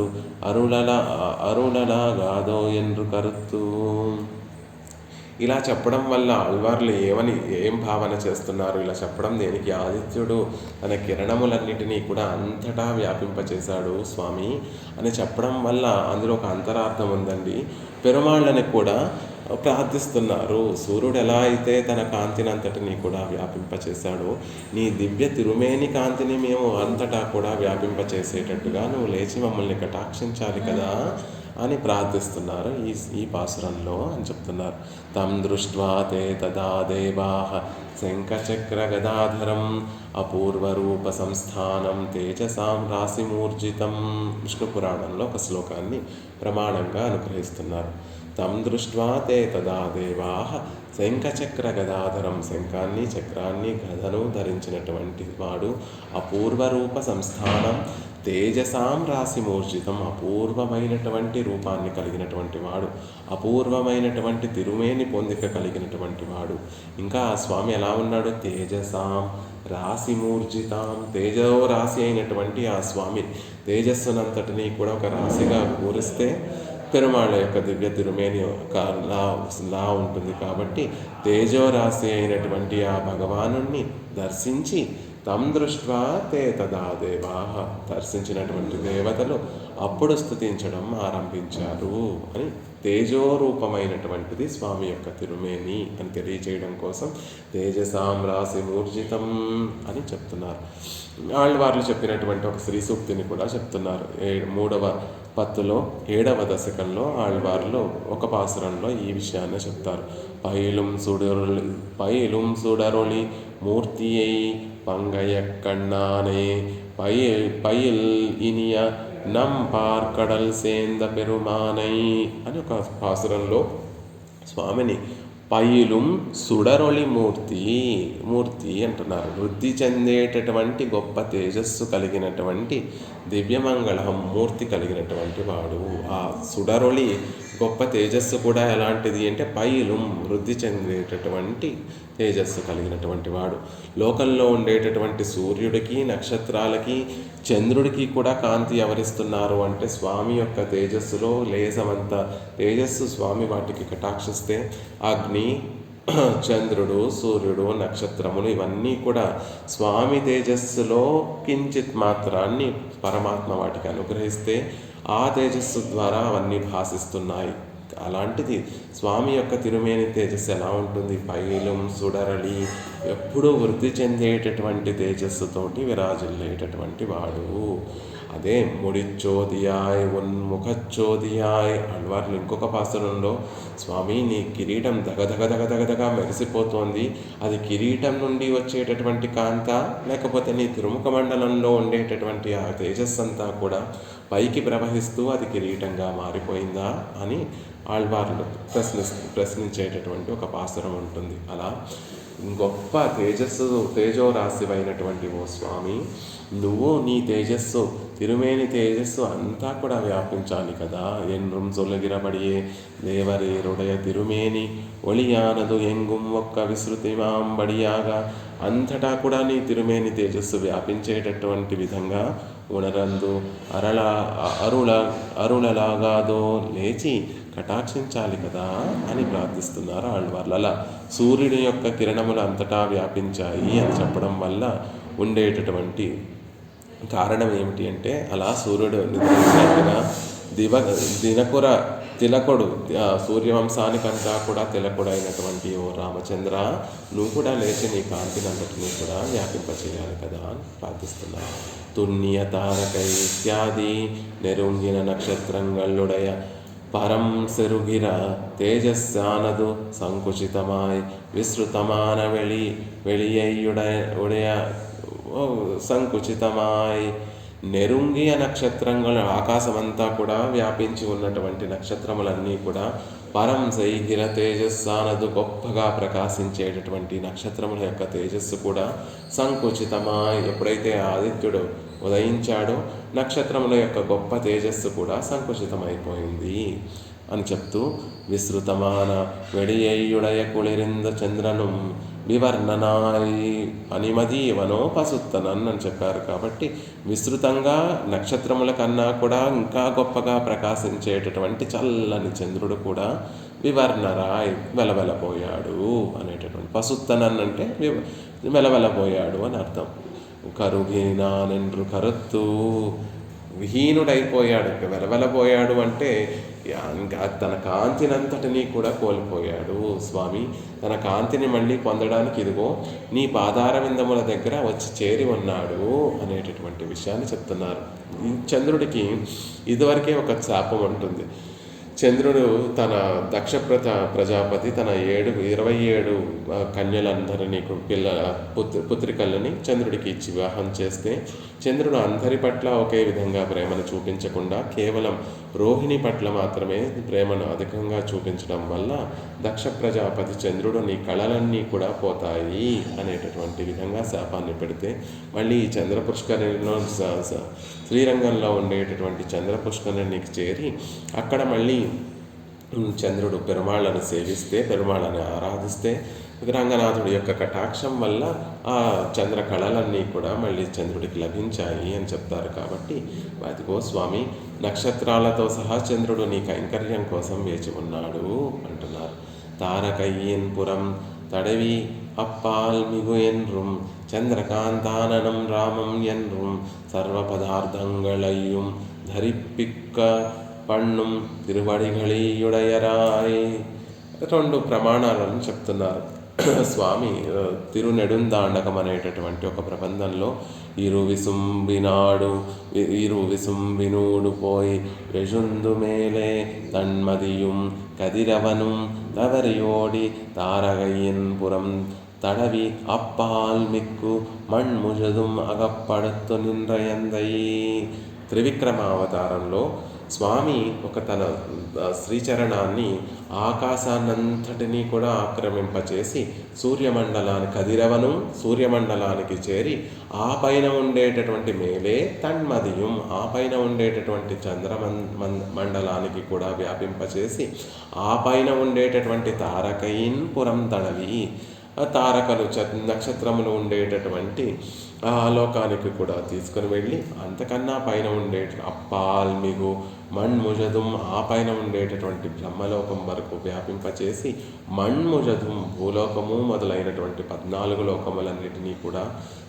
అరుళలాగాదో என்று కరుత్తు. ఇలా చెప్పడం వల్ల ఆళ్వార్లు ఏం భావన చేస్తున్నారు? ఇలా చెప్పడం దేనికి? ఆదిత్యుడు తన కిరణములన్నిటినీ కూడా అంతటా వ్యాపింపచేశాడు స్వామి అని చెప్పడం వల్ల అందులో ఒక అంతరార్థం ఉందండి. పెరుమాళ్ళని కూడా ప్రార్థిస్తున్నారు. సూర్యుడు ఎలా అయితే తన కాంతిని అంతటినీ కూడా వ్యాపింపచేశాడో నీ దివ్య తిరుమేని కాంతిని మేము అంతటా కూడా వ్యాపింపచేసేటట్టుగా నువ్వు లేచి మమ్మల్ని కటాక్షించాలి కదా అని ప్రార్థిస్తున్నారు ఈ పాసురంలో అని చెప్తున్నారు. తం దృష్ట్వా తే తదా దేవాః శంఖచక్ర గదాధరం అపూర్వరూప సంస్థానం తేజసాం రాశిమూర్జితం. విష్ణు పురాణంలో ఒక శ్లోకాన్ని ప్రమాణంగా అనుగ్రహిస్తున్నారు. తం దృష్ట్వా తే తదా దేవాః శంఖచక్ర గదాధరం, శంఖాన్ని చక్రాన్ని గదను ధరించినటువంటి వాడు, అపూర్వరూప సంస్థానం తేజసాం రాశిమూర్జితం, అపూర్వమైనటువంటి రూపాన్ని కలిగినటువంటి వాడు, అపూర్వమైనటువంటి తిరుమేని పొందిక కలిగినటువంటి వాడు. ఇంకా ఆ స్వామి ఎలా ఉన్నాడు? తేజసాం రాశిమూర్జితాం, తేజో రాశి అయినటువంటి ఆ స్వామి తేజస్సునంతటినీ కూడా ఒక రాశిగా కూరిస్తే పెరుమాళ్ళ యొక్క దివ్య తిరుమేని లా ఉంటుంది. కాబట్టి తేజోరాశి అయినటువంటి ఆ భగవానుణ్ణి దర్శించి తం దృష్ట్వా తే తదా దేవాః, దర్శించినటువంటి దేవతలు అప్పుడు స్తుతించడం ఆరంభించారు అని తేజోరూపమైనటువంటిది స్వామి యొక్క తిరుమేని అని తెలియచేయడం కోసం తేజసాం రాశి మూర్జితం అని చెప్తున్నారు. ఆళ్వార్లు చెప్పినటువంటి ఒక శ్రీ సూక్తిని కూడా చెప్తున్నారు. 3వ పత్తులో 7వ దశకంలో ఆళ్వార్లు ఒక పాసురంలో ఈ విషయాన్ని చెప్తారు. పయిలుం సుడరొళి మూర్తియై పంగయ కണ്ണానే పయిల్ ఇనియ నంపార్కడల్ సేంద పెరుమానై అని ఒక పాసురంలో స్వామిని పైలుం సుడరొళి మూర్తి అంటున్నారు. వృద్ధి చెందేటటువంటి గొప్ప తేజస్సు కలిగినటువంటి దివ్యమంగళం మూర్తి కలిగినటువంటి వాడు. ఆ సుడరొళి గొప్ప తేజస్సు కూడా ఎలాంటిది అంటే పైలుం వృద్ధి చెందేటటువంటి తేజస్సు కలిగినటువంటి వాడు. లోకంలో ఉండేటటువంటి సూర్యుడికి, నక్షత్రాలకి, చంద్రుడికి కూడా కాంతి ఎవరిస్తున్నారు అంటే స్వామి యొక్క తేజస్సులో లేసమంత తేజస్సు స్వామి వాటికి కటాక్షిస్తే అగ్ని, చంద్రుడు, సూర్యుడు, నక్షత్రములు ఇవన్నీ కూడా స్వామి తేజస్సులో కించిత్ మాత్రాన్ని పరమాత్మ వాటికి అనుగ్రహిస్తే ఆ తేజస్సు ద్వారా అవన్నీ భాసిస్తున్నాయి. అలాంటిది స్వామి యొక్క తిరుమేని తేజస్సు ఎలా ఉంటుంది? పైలం సుడరలి ఎప్పుడూ వృద్ధి చెందేటటువంటి తేజస్సుతోటి విరాజిల్లేటటువంటి వాడు. అదే ముడిచ్చోదియాయ్ ఉన్ముఖచ్చోదియాయ్ అల్వార్లు ఇంకొక పాసురంలో స్వామి నీ కిరీటం దగదగ మెరిసిపోతోంది, అది కిరీటం నుండి వచ్చేటటువంటి కాంత లేకపోతే నీ తిరుముఖ మండలంలో ఉండేటటువంటి ఆ తేజస్సు అంతా కూడా పైకి ప్రవహిస్తూ అది కిరీటంగా మారిపోయిందా అని ఆళ్వార్లు ప్రశ్నించేటటువంటి ఒక పాసురం ఉంటుంది. అలా గొప్ప తేజోరాశివైనటువంటి ఓ స్వామి, నువ్వు నీ తేజస్సు తిరుమేని తేజస్సు అంతా కూడా వ్యాపించాలి కదా. ఎన్నుం సొలగిరబడియే దేవరేరుడయ తిరుమేని ఒళియానదు ఎంగుం ఒక్క విస్తృతిమాంబడియాగా అంతటా కూడా నీ తిరుమేని తేజస్సు వ్యాపించేటటువంటి విధంగా ఉణరందు అరుళలాగాదో లేచి కటాక్షించాలి కదా అని ప్రార్థిస్తున్నారు ఆళ్వార్లు. అలా సూర్యుని యొక్క కిరణములు అంతటా వ్యాపించాయి అని చెప్పడం వల్ల ఉండేటటువంటి కారణం ఏమిటి అంటే అలా సూర్యుడు నిద్రించాక తిలకుడు సూర్యవంశానికంతా కూడా తిలకుడైనటువంటి ఓ రామచంద్ర, నువ్వు కూడా లేచి నీ కాంతినంతటినీ కూడా వ్యాపింపచేయాలి కదా అని ప్రార్థిస్తున్నాను. తుణ్య తారకై ఇత్యాది నెరుంగిన నక్షత్రంగళ్ళుడయ పరం సెరుగిర తేజస్సానదు సంకుచితమాయ్ విస్తృతమాన వెళియుడయ సంకుచితమాయ్. నెరుంగియ నక్షత్రములు ఆకాశమంతా కూడా వ్యాపించి ఉన్నటువంటి నక్షత్రములన్నీ కూడా పరం సైగిర తేజస్సానదు గొప్పగా ప్రకాశించేటటువంటి నక్షత్రముల యొక్క తేజస్సు కూడా సంకుచితమాయ్. ఎప్పుడైతే ఆదిత్యుడు ఉదయించాడో నక్షత్రముల యొక్క గొప్ప తేజస్సు కూడా సంకుచితమైపోయింది అని చెప్తూ విస్తృతమాన వెడియయుడయ కుళిరింద చంద్రను వివర్ణనాయి అనిమదీవనో పసుత్తనన్ అని చెప్పారు. కాబట్టి విస్తృతంగా నక్షత్రముల కన్నా కూడా ఇంకా గొప్పగా ప్రకాశించేటటువంటి చల్లని చంద్రుడు కూడా వివర్ణరాయ్ వెలవెలపోయాడు అనేటటువంటి. పసుత్తనన్ అంటే వెలవెలపోయాడు అని అర్థం. కరుగినానెండ్రు కరుత్తు విహీనుడైపోయాడు. వెలవెలపోయాడు అంటే ఇంకా తన కాంతినంతటినీ కూడా కోల్పోయాడు స్వామి. తన కాంతిని మళ్ళీ పొందడానికి ఇదిగో నీ పాదార విందముల దగ్గర వచ్చి చేరి ఉన్నాడు అనేటటువంటి విషయాన్ని చెప్తున్నారు. ఈ చంద్రుడికి ఇదివరకే ఒక శాపం ఉంటుంది. చంద్రుడు తన దక్ష ప్రజాపతి తన 27 కన్యలందరినీ పుత్రికలని చంద్రుడికి ఇచ్చి వివాహం చేస్తే చంద్రుడు అందరి పట్ల ఒకే విధంగా ప్రేమను చూపించకుండా కేవలం రోహిణి పట్ల మాత్రమే ప్రేమను అధికంగా చూపించడం వల్ల దక్ష ప్రజాపతి చంద్రుడు నీ కళలన్నీ కూడా పోతాయి అనేటటువంటి విధంగా శాపాన్ని పెడితే మళ్ళీ ఈ చంద్ర పుష్కరిణిలో శ్రీరంగంలో ఉండేటటువంటి చంద్ర పుష్కరిణికి చేరి అక్కడ మళ్ళీ చంద్రుడు పెరుమాళ్ళను సేవిస్తే పెరుమాళ్ళని ఆరాధిస్తే రంగనాథుడి యొక్క కటాక్షం వల్ల ఆ చంద్ర కళలన్నీ కూడా మళ్ళీ చంద్రుడికి లభించాయి అని చెప్తారు. కాబట్టి వాటికో స్వామి నక్షత్రాలతో సహా చంద్రుడు నీ కైంకర్యం కోసం వేచి ఉన్నాడు అంటున్నారు. తారకయ్యన్ పురం తడవి అప్పాల్ మిగు ఎన్రుం చంద్రకాంతాననం రామం ఎన్రుం సర్వ పదార్థంగళయ్யும் ధరిపిక్క పన్నుం తిరువడిగళీయుడయరాయ్. 2 ప్రమాణాలను చెప్తున్నారు స్వామి. తిరునెడుందాండకం అనేటటువంటి ఒక ప్రబంధంలో ఇరు విసుంబినూడు పోయి వెజుందు మేలే తన్మదియుం కదిరవనుం తవరియోడి తారగయ్యన్ పురం తడవి అప్పాల్ మిక్కు మణ్ముజదుం అగప్పడుతు నిండ్రయందయి. త్రివిక్రమావతారంలో స్వామి తన శ్రీచరణాన్ని ఆకాశాన్నంతటినీ కూడా ఆక్రమింపచేసి కదిరవను సూర్యమండలానికి చేరి ఆ పైన ఉండేటటువంటి మేలే తన్మదియం, ఆ పైన ఉండేటటువంటి మండలానికి కూడా వ్యాపింపచేసి ఆ పైన ఉండేటటువంటి తారకయిన్ పురం తడవి, తారకలు నక్షత్రములు ఉండేటటువంటి ఆ లోకానికి కూడా తీసుకుని వెళ్ళి అంతకన్నా పైన ఉండే అప్పాల్మిగు మణ్ముజదుం, ఆ పైన ఉండేటటువంటి బ్రహ్మలోకం వరకు వ్యాపింపచేసి మణ్ముజదుం భూలోకము మొదలైనటువంటి 14 లోకములన్నిటినీ కూడా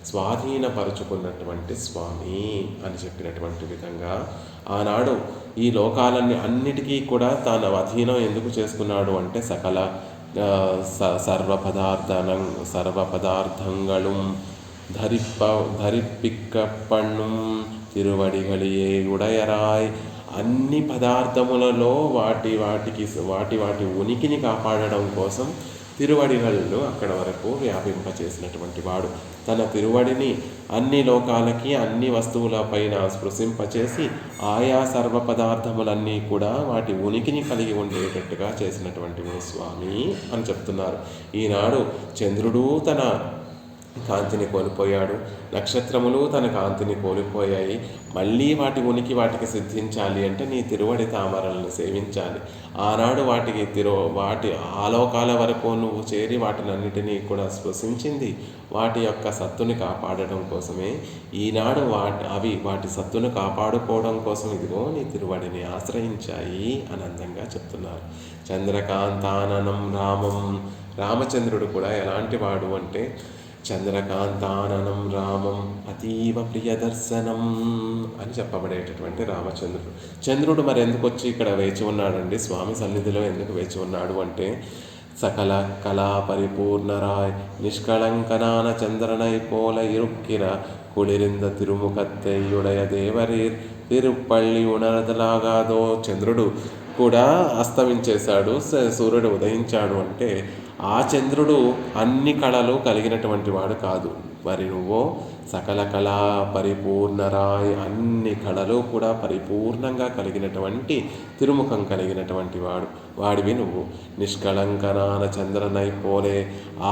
స్వాధీనపరుచుకున్నటువంటి స్వామి అని చెప్పినటువంటి విధంగా ఆనాడు ఈ లోకాలన్నీ అన్నిటికీ కూడా తాను అధీనం ఎందుకు చేసుకున్నాడు అంటే సకల సర్వపదార్థంగళం ధరిప్పిక్కపణ్ణుం తిరువడిగలియే ఉడయరాయ్, అన్ని పదార్థములలో వాటి ఉనికిని కాపాడడం కోసం తిరువడిగలను అక్కడ వరకు వ్యాపింపచేసినటువంటి వాడు. తన తిరువడిని అన్ని లోకాలకి అన్ని వస్తువులపైన స్పృశింపచేసి ఆయా సర్వ పదార్థములన్నీ కూడా వాటి ఉనికిని కలిగి ఉండేటట్టుగా చేసినటువంటి ఓ స్వామి అని చెప్తున్నారు. ఈనాడు చంద్రుడు తన కాంతిని కోల్పోయాడు, నక్షత్రములు తన కాంతిని కోల్పోయాయి. మళ్ళీ వాటి ఉనికి వాటికి సిద్ధించాలి అంటే నీ తిరువడి తామరలను సేవించాలి. ఆనాడు వాటి ఆలోకాల వరకు నువ్వు చేరి వాటినన్నిటినీ కూడా స్పృశించింది వాటి యొక్క సత్తుని కాపాడడం కోసమే. ఈనాడు వాటి సత్తును కాపాడుకోవడం కోసం ఇదిగో నీ తిరువడిని ఆశ్రయించాయి అని అందంగా చెప్తున్నారు. చంద్రకాంతాననం రామం, రామచంద్రుడు కూడా ఎలాంటి వాడు అంటే చంద్రకాంతాననం రామం అతీవ ప్రియదర్శనం అని చెప్పబడేటటువంటి రామచంద్రుడు. చంద్రుడు మరి ఎందుకు వచ్చి ఇక్కడ వేచి ఉన్నాడండి, స్వామి సన్నిధిలో ఎందుకు వేచి ఉన్నాడు అంటే సకల కళా పరిపూర్ణరాయ్ నిష్కళంకనాన చంద్రనై పోల ఇరుక్కిర కుళిరింద తిరుముఖత్తెయ్యుడయ దేవరీర్ తిరుపల్లి ఉనరదలాగాదో. చంద్రుడు కూడా అస్తమించేశాడు, సూర్యుడు ఉదయించాడు అంటే ఆ చంద్రుడు అన్ని కళలు కలిగినటువంటి వాడు కాదు. మరి నువ్వు సకల కళా పరిపూర్ణరాయ్, అన్ని కళలు కూడా పరిపూర్ణంగా కలిగినటువంటి తిరుముఖం కలిగినటువంటి వాడివి నువ్వు. నిష్కళంకనాన చంద్రనై పోలే,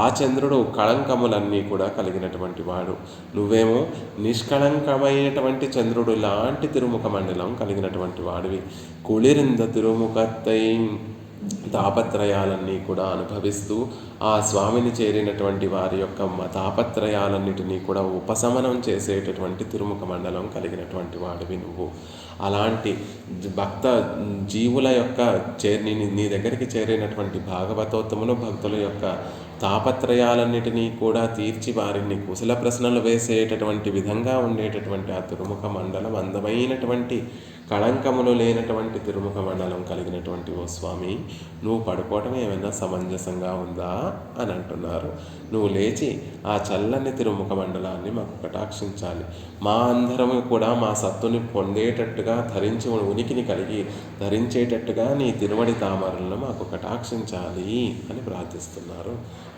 ఆ చంద్రుడు కళంకములన్నీ కూడా కలిగినటువంటి వాడు. నువ్వేమో నిష్కళంకమైనటువంటి చంద్రుడు లాంటి తిరుముఖ మండలం కలిగినటువంటి వాడివి. కుళిరింద తిరుముఖత్తై, తాపత్రయాలన్నీ కూడా అనుభవిస్తూ ఆ స్వామిని చేరినటువంటి వారి యొక్క తాపత్రయాలన్నిటినీ కూడా ఉపశమనం చేసేటటువంటి తిరుముఖ మండలం కలిగినటువంటి వాడివి నువ్వు. అలాంటి భక్త జీవుల యొక్క నీ దగ్గరికి చేరినటువంటి భాగవతోత్తములు భక్తుల యొక్క తాపత్రయాలన్నిటినీ కూడా తీర్చి వారిని కుశల ప్రశ్నలు వేసేటటువంటి విధంగా ఉండేటటువంటి ఆ తిరుముఖ మండలం అందమైనటువంటి కళంకములు లేనటువంటి తిరుముఖ మండలం కలిగినటువంటి ఓ స్వామి, నువ్వు పడుకోవటం ఏమైనా సమంజసంగా ఉందా అని అంటున్నారు. నువ్వు లేచి ఆ చల్లని తిరుముఖ మండలాన్ని మాకు కటాక్షించాలి. మా అందరము కూడా మా సత్తుని పొందేటట్టుగా ఉనికిని కలిగి ధరించేటట్టుగా నీ తిరువడి తామరలను మాకు కటాక్షించాలి అని ప్రార్థిస్తున్నారు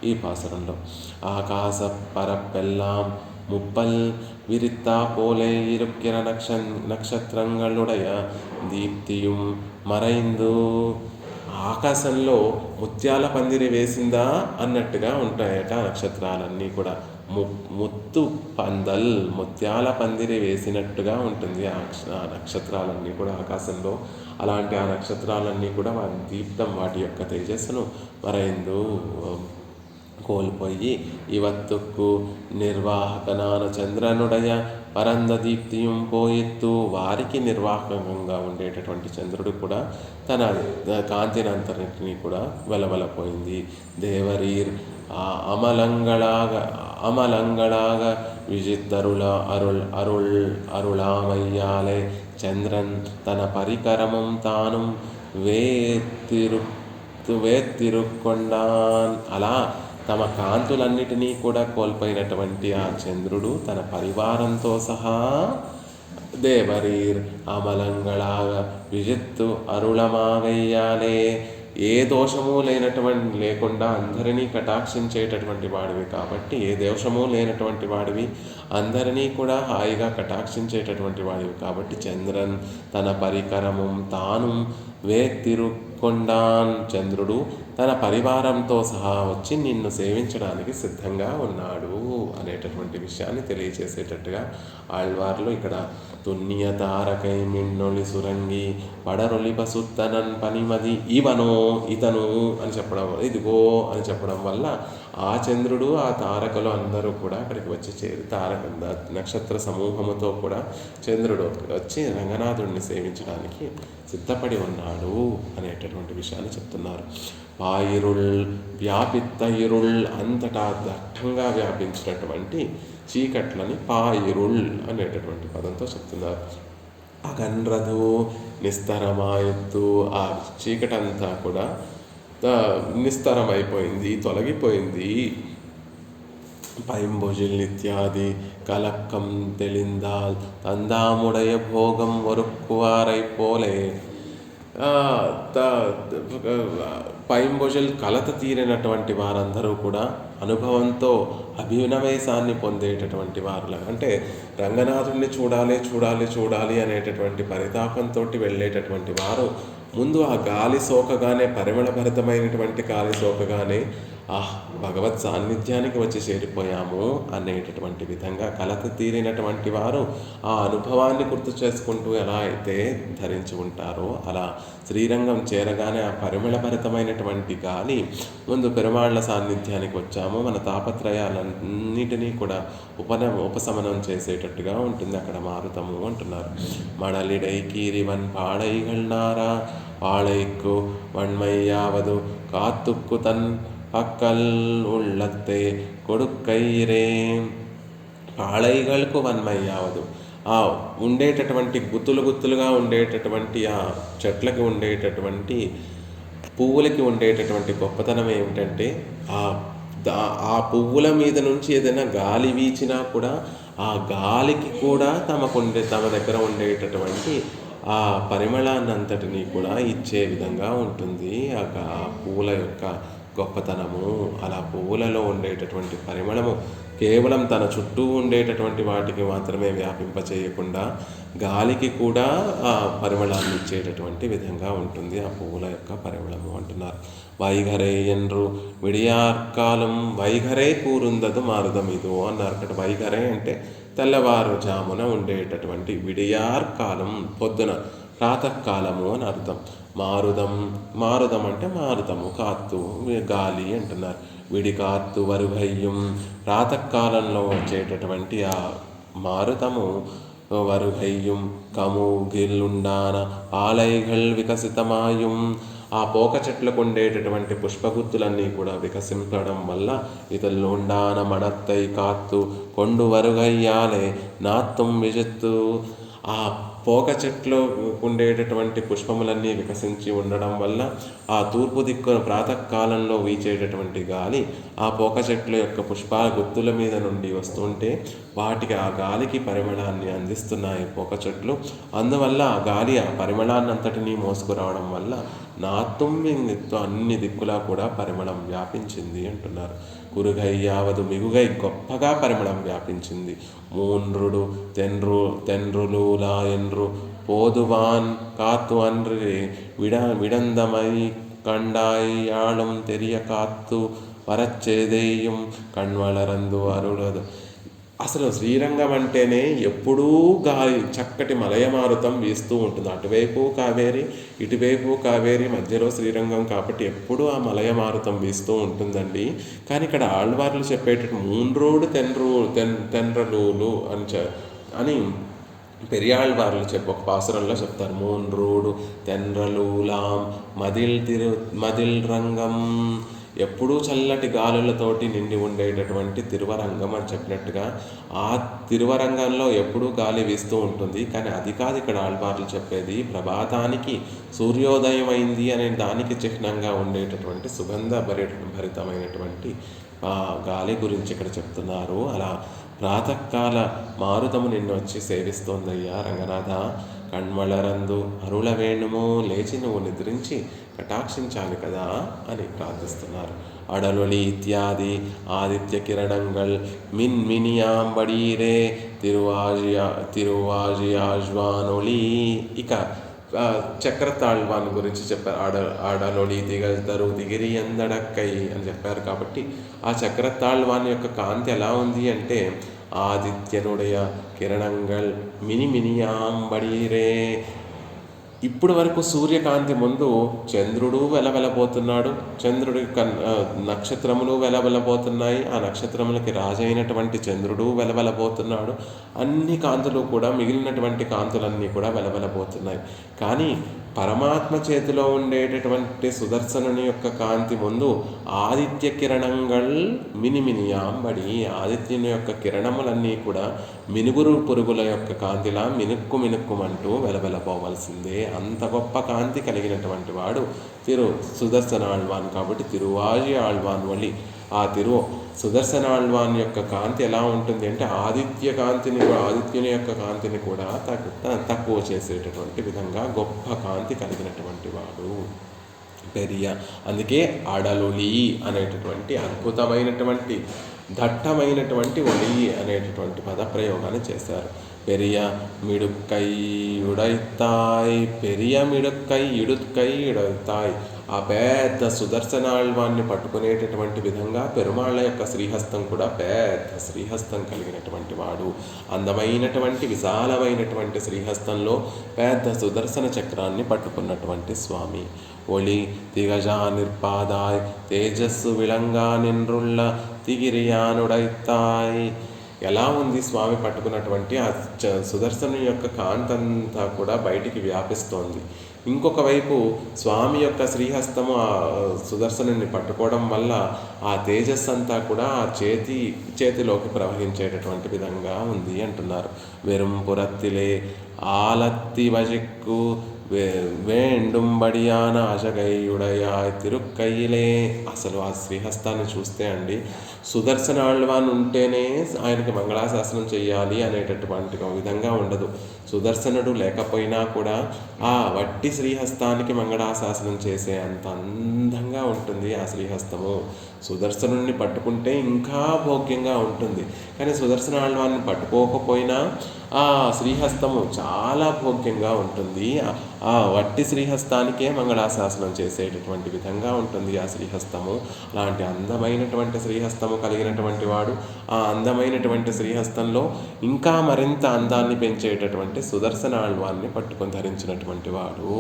ఈ పాసరంలో. ఆకాశ పరపెల్లాం ముప్పల్ విరిత్తా పోలే ఇరుక్కిర నక్షత్రంగళుడయ దీప్తియుం మరైందు. ఆకాశంలో ముత్యాల పందిరి వేసిందా అన్నట్టుగా ఉంటాయట నక్షత్రాలన్నీ కూడా. ముత్తు పందల్, ముత్యాల పందిరి వేసినట్టుగా ఉంటుంది ఆ నక్షత్రాలన్నీ కూడా ఆకాశంలో. అలాంటి ఆ నక్షత్రాలన్నీ కూడా వాటి దీప్తం, వాటి యొక్క తేజస్సును మరైందు కోల్పోయి ಇವತ್ತುಕ್ಕು నిర్వాహకనాన చంద్రనుడయ పరంద దీప్తియం పోయెత్తు. వారికి నిర్వాహకంగా ఉండేటటువంటి చంద్రుడు కూడా తన కాంతినంతటిని కూడా వెలవలపోయింది. దేవరీర్ అమలంగళాగా విజిద్దరుల అరుళామయ్యాలే చంద్రన్ తన పరికరమం తాను వేత్తిరుక్కొండాన్. అలా తమ కాంతులన్నిటినీ కూడా కోల్పోయినటువంటి ఆ చంద్రుడు తన పరివారంతో సహా దేవరీర్ అమలంగళాగా విజిత్తు అరుళమాగయ్యాలే ఏ దోషము లేకుండా అందరినీ కటాక్షించేటటువంటి వాడివి కాబట్టి, ఏ దోషము లేనటువంటి వాడివి, అందరినీ కూడా హాయిగా కటాక్షించేటటువంటి వాడివి కాబట్టి, చంద్రన్ తన పరికరము తాను వేక్తిరుకొండాన్, చంద్రుడు తన పరివారంతో సహా వచ్చి నిన్ను సేవించడానికి సిద్ధంగా ఉన్నాడు అనేటటువంటి విషయాన్ని తెలియచేసేటట్టుగా ఆళ్వార్లు ఇక్కడ తున్నియ తారకై మిన్నొలి సురంగి పడరొలిప సుత్తనన్ పనిమది ఇతను అని చెప్పడం, ఇదిగో అని చెప్పడం వల్ల ఆ చంద్రుడు ఆ తారకలు అందరూ కూడా అక్కడికి వచ్చి చేరి నక్షత్ర సమూహముతో కూడా చంద్రుడు వచ్చి రంగనాథుడిని సేవించడానికి సిద్ధపడి ఉన్నాడు అనేటటువంటి విషయాన్ని చెప్తున్నారు. పాయిరుల్ వ్యాపిత్త ఇరుల్, అంతటా దట్టంగా వ్యాపించినటువంటి చీకట్లని పాయిరుల్ అనేటటువంటి పదంతో చెప్తున్నారు. అగన్రధు నిస్తరమాయత్తు, ఆ చీకటంతా కూడా నిస్తరమైపోయింది, తొలగిపోయింది. పైంబొజిల్ ఇత్యాది కలక్కం తెలిందాల్ తందాముడయ భోగం వరుక్కువారై పోలే. పైంబొజిల్ కలత తీరినటువంటి వారందరూ కూడా అనుభవంతో అభినవేశాన్ని పొందేటటువంటి వారు, అంటే రంగనాథుడిని చూడాలి అనేటటువంటి పరితాపంతో వెళ్ళేటటువంటి వారు ముందు ఆ గాలి సోకగానే, పరిమళభరితమైనటువంటి గాలి సోకగానే భగవత్ సాన్నిధ్యానికి వచ్చి చేరిపోయాము అనేటటువంటి విధంగా కలత తీరినటువంటి వారు ఆ అనుభవాన్ని గుర్తు చేసుకుంటూ ఎలా అయితే ధరించి ఉంటారో అలా శ్రీరంగం చేరగానే ఆ పరిమళభరితమైనటువంటి గాలి ముందు పెరుమాళ్ల సాన్నిధ్యానికి వచ్చాము, మన తాపత్రయాలన్నిటినీ కూడా ఉపశమనం చేసేటట్టుగా ఉంటుంది అక్కడ మారుతము అంటున్నారు. మడలిడై కీరివన్ పాడైగల్నారా పాళైకు వణ్మైయావదు కాత్తుక్కు తన్ పక్కల్ ఉళ్ళత్తే కొడుక్కైరే. పాళైగల్కు వన్మయ్యావదు, ఆ ఉండేటటువంటి గుత్తులుగా ఉండేటటువంటి ఆ చెట్లకి ఉండేటటువంటి పువ్వులకి ఉండేటటువంటి గొప్పతనం ఏమిటంటే, ఆ పువ్వుల మీద నుంచి ఏదైనా గాలి వీచినా కూడా ఆ గాలికి కూడా తమ దగ్గర ఉండేటటువంటి ఆ పరిమళాన్ని అంతటినీ కూడా ఇచ్చే విధంగా ఉంటుంది ఆ పువ్వుల యొక్క గొప్పతనము. అలా పువ్వులలో ఉండేటటువంటి పరిమళము కేవలం తన చుట్టూ ఉండేటటువంటి వాటికి మాత్రమే వ్యాపింపచేయకుండా గాలికి కూడా ఆ పరిమళాన్ని ఇచ్చేటటువంటి విధంగా ఉంటుంది ఆ పువ్వుల యొక్క పరిమళము అంటున్నారు. వైఘరే ఎన్రు విడియార్కాలం వైఘరే కూరుందదు మారుదమిదు అన్నారు. అక్కడ వైఘరే అంటే తెల్లవారుజామున ఉండేటటువంటి, విడియార్కాలం పొద్దున ప్రాతకాలము అని అర్థం. మారుదం అంటే మారుతము, కాత్తు గాలి అంటున్నారు. విడి కాత్తు వరుగయ్యం, ప్రాతకాలంలో వచ్చేటటువంటి ఆ మారుతము వరుగయ్యం కము గిల్లుండాన ఆలైగల్ వికసితమాయం, ఆ పోక చెట్లకు ఉండేటటువంటి పుష్పగుత్తులన్నీ కూడా వికసించడం వల్ల ఇతల్లో ఉండాన మడత్తై కాత్తు కొండు వరుగయ్యాలే నాత్తం విజత్తు, ఆ పోక చెట్లు ఉండేటటువంటి పుష్పములన్నీ వికసించి ఉండడం వల్ల ఆ తూర్పు దిక్కున ప్రాతకాలంలో వీచేటటువంటి గాలి ఆ పోక చెట్ల యొక్క పుష్పాల గుత్తుల మీద నుండి వస్తుంటే వాటికి ఆ గాలికి పరిమళాన్ని అందిస్తున్నాయి పోక చెట్లు. అందువల్ల ఆ గాలి ఆ పరిమళాన్ని అంతటినీ మోసుకురావడం వల్ల నాత్తుమ్మింగిత్తు అన్ని దిక్కులా కూడా పరిమళం వ్యాపించింది అంటున్నారు. కురుగై యావదు మిగుగై గొప్పగా పరిమళం వ్యాపించింది. మూన్రుడు తెన్రులులా ఎన్రు పోదువాన్ కాత్తు అన్రి విడందమై కండాయాళం తెరియ కాత్తు వరచ్చేదేయం కణ్వళరందు అరుళదు. అసలు శ్రీరంగం అంటేనే ఎప్పుడూ గాలి చక్కటి మలయమారుతం వీస్తూ ఉంటుంది. అటువైపు కావేరి ఇటువైపు కావేరి మధ్యలో శ్రీరంగం కాబట్టి ఎప్పుడూ ఆ మలయమారుతం వీస్తూ ఉంటుందండి. కానీ ఇక్కడ ఆళ్వార్లు చెప్పేటట్టు మూన్రోడు తెన్రలూలు అని పెరియాళ్వార్లు ఒక పాసురంలో చెప్తారు. మూన్రోడు తెన్రలూలాం మదిల్ రంగం, ఎప్పుడూ చల్లటి గాలులతోటి నిండి ఉండేటటువంటి తిరువరంగం అని చెప్పినట్టుగా ఆ తిరువరంగంలో ఎప్పుడూ గాలి వీస్తూ ఉంటుంది. కానీ అది కాదు ఇక్కడ ఆళ్వార్లు చెప్పేది. ప్రభాతానికి సూర్యోదయం అయింది అనే దానికి చిహ్నంగా ఉండేటటువంటి సుగంధ భరితమైనటువంటి ఆ గాలి గురించి ఇక్కడ చెప్తున్నారు. అలా ప్రాతకాల మారుతము నిన్ను వచ్చి సేవిస్తోందయ్యా రంగనాథ. కణ్మళరందు అరుళ వేణుము లేచి నువ్వు నిద్రించి కటాక్షించాలి కదా అని ప్రార్థిస్తున్నారు. అడలొలి ఇత్యాది ఆదిత్య కిరణంగల్ మిన్మినియాంబడీరే తిరువాజియాజ్వానొలి. ఇక చక్రతాళ్వాన్ గురించి చెప్పారు. ఆడలొలి దిగల్తరు దిగిరి అందడక్కై అని చెప్పారు. కాబట్టి ఆ చక్రతాళ్వాన్ యొక్క కాంతి ఎలా ఉంది అంటే ఆదిత్యనుడయ కిరణంగల్ మినిమినియాంబడీరే. ఇప్పుడు వరకు సూర్యకాంతి ముందు చంద్రుడు వెలవెలబోతున్నాడు, చంద్రుడి నక్షత్రములు వెలవెలబోతున్నాయి, ఆ నక్షత్రములకి రాజైనటువంటి చంద్రుడు వెలవెలబోతున్నాడు. అన్ని కాంతులు కూడా మిగిలినటువంటి కాంతులన్నీ కూడా వెలవెలబోతున్నాయి. కానీ పరమాత్మ చేతిలో ఉండేటటువంటి సుదర్శనుని యొక్క కాంతి ముందు ఆదిత్య కిరణంగల్ మినిమినియాంబడి, ఆదిత్యుని యొక్క కిరణములన్నీ కూడా మినుగురు పురుగుల యొక్క కాంతిలా మినుక్కుమంటూ వెలవెలపోవలసిందే. అంత గొప్ప కాంతి కలిగినటువంటి వాడు సుదర్శన ఆళ్వాన్. కాబట్టి తిరువాజి ఆళ్వాన్ వలి ఆ సుదర్శన ఆళ్వాన్ యొక్క కాంతి ఎలా ఉంటుంది అంటే ఆదిత్యుని యొక్క కాంతిని కూడా తక్కువ చేసేటటువంటి విధంగా గొప్ప కాంతి కలిగినటువంటి వాడు పెరియ. అందుకే అడలులి అనేటటువంటి అద్భుతమైనటువంటి దట్టమైనటువంటి ఒలి అనేటటువంటి పదప్రయోగాన్ని చేశారు. పెరియ మిడుక్కై ఉడైతాయ్, పెరియ మిడుక్కై ఇడుక్కై ఇడైతాయ్. ఆ పెద్ద సుదర్శనాళ్వాన్ని పట్టుకునేటటువంటి విధంగా పెరుమాళ్ళ యొక్క శ్రీహస్తం కూడా పెద్ద శ్రీహస్తం కలిగినటువంటి వాడు. అందమైనటువంటి విశాలమైనటువంటి శ్రీహస్తంలో పెద్ద సుదర్శన చక్రాన్ని పట్టుకున్నటువంటి స్వామి. ఒళి తిగజా నిర్పాదాయ్ తేజస్సు విళంగా నిన్రుళ్ళ తిగిరియానుడైతాయ్. ఎలా ఉంది స్వామి పట్టుకున్నటువంటి ఆ సుదర్శను యొక్క కాంతంతా కూడా బయటికి వ్యాపిస్తోంది. ఇంకొక వైపు స్వామి యొక్క శ్రీహస్తము ఆ సుదర్శనుని పట్టుకోవడం వల్ల ఆ తేజస్సు అంతా కూడా ఆ చేతిలోకి ప్రవహించేటటువంటి విధంగా ఉంది అంటున్నారు. వెరుంపురత్తిలే ఆలత్తి వజిక్కు వేండుంబడియాన అజగైయుడయాయ్ తిరుక్కయ్యలే. అసలు ఆ శ్రీహస్తాన్ని చూస్తే అండి, సుదర్శన ఆళ్వాన్ ఉంటేనే ఆయనకి మంగళాశాసనం చేయాలి అనేటటువంటి విధంగా ఉండదు. సుదర్శనుడు లేకపోయినా కూడా ఆ వట్టి శ్రీహస్తానికి మంగళాశాసనం చేసే అంత అందంగా ఉంటుంది ఆ శ్రీహస్తము. సుదర్శనుడిని పట్టుకుంటే ఇంకా భోగ్యంగా ఉంటుంది, కానీ సుదర్శన ఆళ్వాన్ని పట్టుకోకపోయినా ఆ శ్రీహస్తము చాలా భోగ్యంగా ఉంటుంది. ఆ వట్టి శ్రీహస్తానికే మంగళాశాసనం చేసేటటువంటి విధంగా ఉంటుంది ఆ శ్రీహస్తము. అలాంటి అందమైనటువంటి శ్రీహస్తము కలిగినటువంటి వాడు, ఆ అందమైనటువంటి శ్రీహస్తంలో ఇంకా మరింత అందాన్ని పెంచేటటువంటి సుదర్శన ఆళ్వాన్ని పట్టుకొని ధరించినటువంటి వాడు.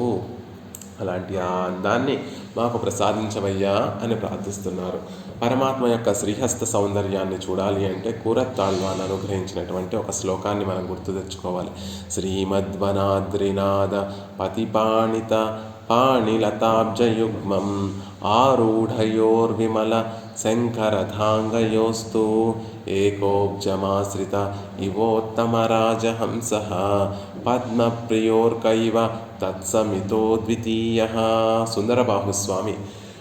అలాంటి ఆ అందాన్ని మాకు ప్రసాదించవయ్యా అని ప్రార్థిస్తున్నారు. పరమాత్మ యొక్క శ్రీహస్త సౌందర్యాన్ని చూడాలి అంటే కూరత్తాళ్వాన్ అనుగ్రహించినటువంటి ఒక శ్లోకాన్ని మనం గుర్తు తెచ్చుకోవాలి. శ్రీమద్వనాద్రినాథ పతిపాణిత పాణిలతాబ్జయుగ్మం ఆరూఢయోర్విమల శంకరధాంగయోస్తు ఏకోబ్జమాశ్రిత ఇవోత్తమరాజహంస పద్మప్రియోర్కైవ తత్సమితో ద్వితీయ. సుందరబాహుస్వామి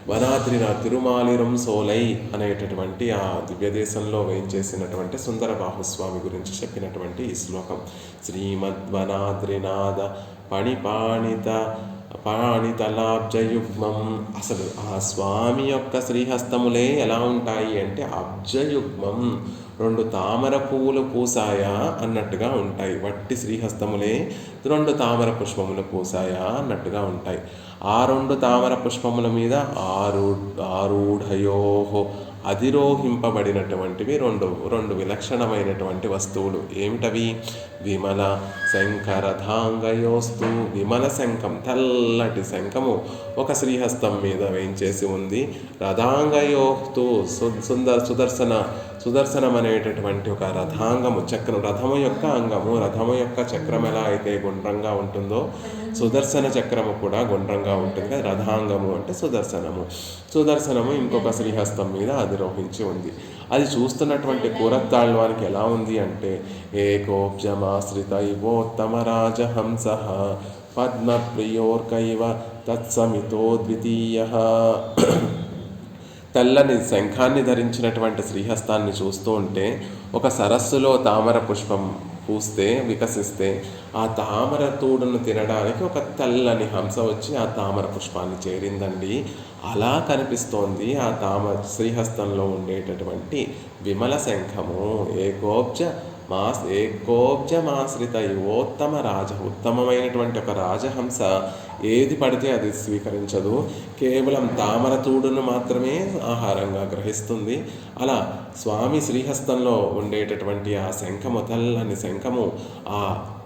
వనాద్రినాథ్ తిరుమాలిరం సోలై అనేటటువంటి ఆ దివ్యదేశంలో వేయించేసినటువంటి సుందరబాహుస్వామి గురించి చెప్పినటువంటి ఈ శ్లోకం. శ్రీమద్వనాద్రినాథ పాణితలాబ్జయుగ్మం. అసలు ఆ స్వామి యొక్క శ్రీహస్తములే ఎలా ఉంటాయి అంటే అబ్జయుగ్మం, 2 తామర పువ్వులు పూసాయా అన్నట్టుగా ఉంటాయి. వట్టి శ్రీహస్తములే 2 తామర పుష్పములు పూసాయా అన్నట్టుగా ఉంటాయి. ఆ 2 తామర పుష్పముల మీద ఆరూఢయోహో అధిరోహింపబడినటువంటివి రెండు విలక్షణమైనటువంటి వస్తువులు. ఏమిటవి? విమల శంఖరధాంగయోస్తు. విమల శంఖం, తెల్లటి శంఖము ఒక శ్రీహస్తం మీద వేయించేసి ఉంది. రథాంగయోస్తు సుదర్శనం అనేటటువంటి ఒక రథాంగము, చక్రం, రథము యొక్క అంగము. రథము యొక్క చక్రం ఎలా అయితే గుండ్రంగా ఉంటుందో సుదర్శన చక్రము కూడా గుండ్రంగా ఉంటుంది. రథాంగము అంటే సుదర్శనము ఇంకొక శ్రీహస్తం మీద అధిరోహించి ఉంది. అది చూస్తున్నటువంటి కూరత్తాళ్వానికి ఎలా ఉంది అంటే ఏకోబ్జమాశ్రిత ఇవోత్తమ రాజహంస పద్మప్రియోర్కైవ తత్సమితో ద్వితీయ. తెల్లని శంఖాన్ని ధరించినటువంటి శ్రీహస్తాన్ని చూస్తూ ఉంటే ఒక సరస్సులో తామర పుష్పం పూస్తే వికసిస్తే ఆ తామర తూడును తినడానికి ఒక తెల్లని హంస వచ్చి ఆ తామర పుష్పాన్ని చేరిందండి. అలా కనిపిస్తోంది ఆ శ్రీహస్తంలో ఉండేటటువంటి విమల శంఖము. ఏకోబ్జమాశ్రిత యువోత్తమ ఉత్తమమైనటువంటి ఒక రాజహంస ఏది పడితే అది స్వీకరించదు, కేవలం తామర తూడును మాత్రమే ఆహారంగా గ్రహిస్తుంది. అలా స్వామి శ్రీహస్తంలో ఉండేటటువంటి ఆ శంఖము, తెల్లని శంఖము, ఆ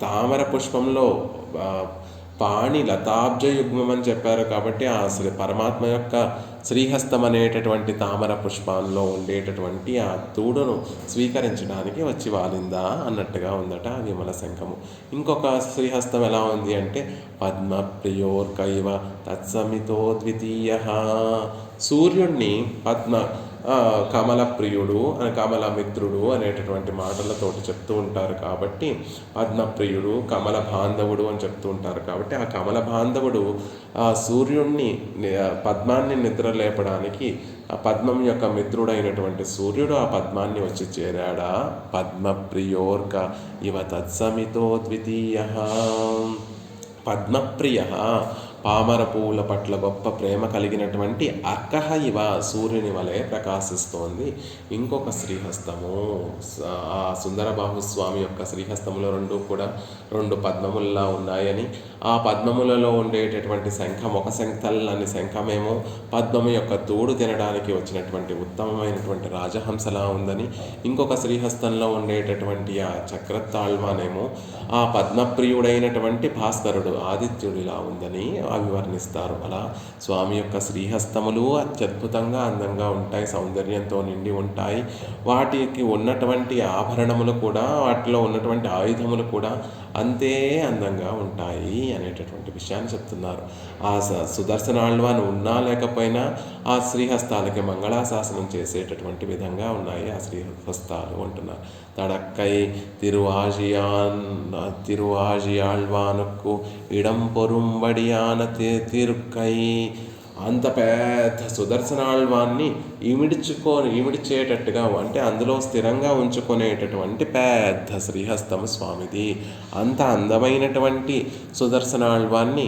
తామర పుష్పంలో పాణి లతాబ్జ యుగ్మం అని చెప్పారు కాబట్టి ఆ పరమాత్మ యొక్క శ్రీహస్తం అనేటటువంటి తామర పుష్పాల్లో ఉండేటటువంటి ఆ తూడును స్వీకరించడానికి వచ్చి వాలిందా అన్నట్టుగా ఉందట విమల శంఖము. ఇంకొక శ్రీహస్తం ఎలా ఉంది అంటే పద్మప్రియోర్కైవ తత్సమితో ద్వితీయ. సూర్యుణ్ణి కమల ప్రియుడు కమల మిత్రుడు అనేటటువంటి మాటలతోటి చెప్తూ ఉంటారు కాబట్టి పద్మప్రియుడు, కమల బాంధవుడు అని చెప్తూ ఉంటారు కాబట్టి ఆ కమల బాంధవుడు ఆ సూర్యుణ్ణి పద్మాన్ని నిద్ర లేపడానికి ఆ పద్మం యొక్క మిత్రుడైనటువంటి సూర్యుడు ఆ పద్మాన్ని వచ్చి చేరాడా. పద్మప్రియోర్క ఇవ తత్సమితో ద్వితీయ. పద్మప్రియ పామర పూల పట్ల గొప్ప ప్రేమ కలిగినటువంటి అర్కహ ఇవ సూర్యుని వలె ప్రకాశిస్తోంది. ఇంకొక శ్రీహస్తము ఆ సుందరబాహుస్వామి యొక్క శ్రీహస్తములో రెండు పద్మముల్లా ఉన్నాయని, ఆ పద్మములలో ఉండేటటువంటి శంఖం ఒక తెల్లని శంఖమేమో పద్మము యొక్క తోడు తినడానికి వచ్చినటువంటి ఉత్తమమైనటువంటి రాజహంసలా ఉందని, ఇంకొక శ్రీహస్తంలో ఉండేటటువంటి ఆ చక్రతాళ్వానేమో ఆ పద్మప్రియుడైనటువంటి భాస్కరుడు ఆదిత్యుడిలా ఉందని అవి వర్ణిస్తారు. అలా స్వామి యొక్క శ్రీహస్తములు అత్యద్భుతంగా అందంగా ఉంటాయి, సౌందర్యంతో నిండి ఉంటాయి. వాటికి ఉన్నటువంటి ఆభరణములు కూడా, వాటిలో ఉన్నటువంటి ఆయుధములు కూడా అంతే అందంగా ఉంటాయి అనేటటువంటి విషయాన్ని చెప్తున్నారు. ఆ సుదర్శనాళ్వాన్ ఉన్నా లేకపోయినా ఆ శ్రీహస్తాలకి మంగళాశాసనం చేసేటటువంటి విధంగా ఉన్నాయి ఆ శ్రీహస్తాలు అంటున్నారు. తడక్కై తిరువాజియాళ్వానుకు ఇడం పొరుంబడియాన తిరుక్కై. అంత పెద్ద సుదర్శనాళ్వాన్ని ఇమిడిచేటట్టుగా అంటే అందులో స్థిరంగా ఉంచుకునేటటువంటి పెద్ద శ్రీహస్తము స్వామిది. అంత అందమైనటువంటి సుదర్శనాళ్వాన్ని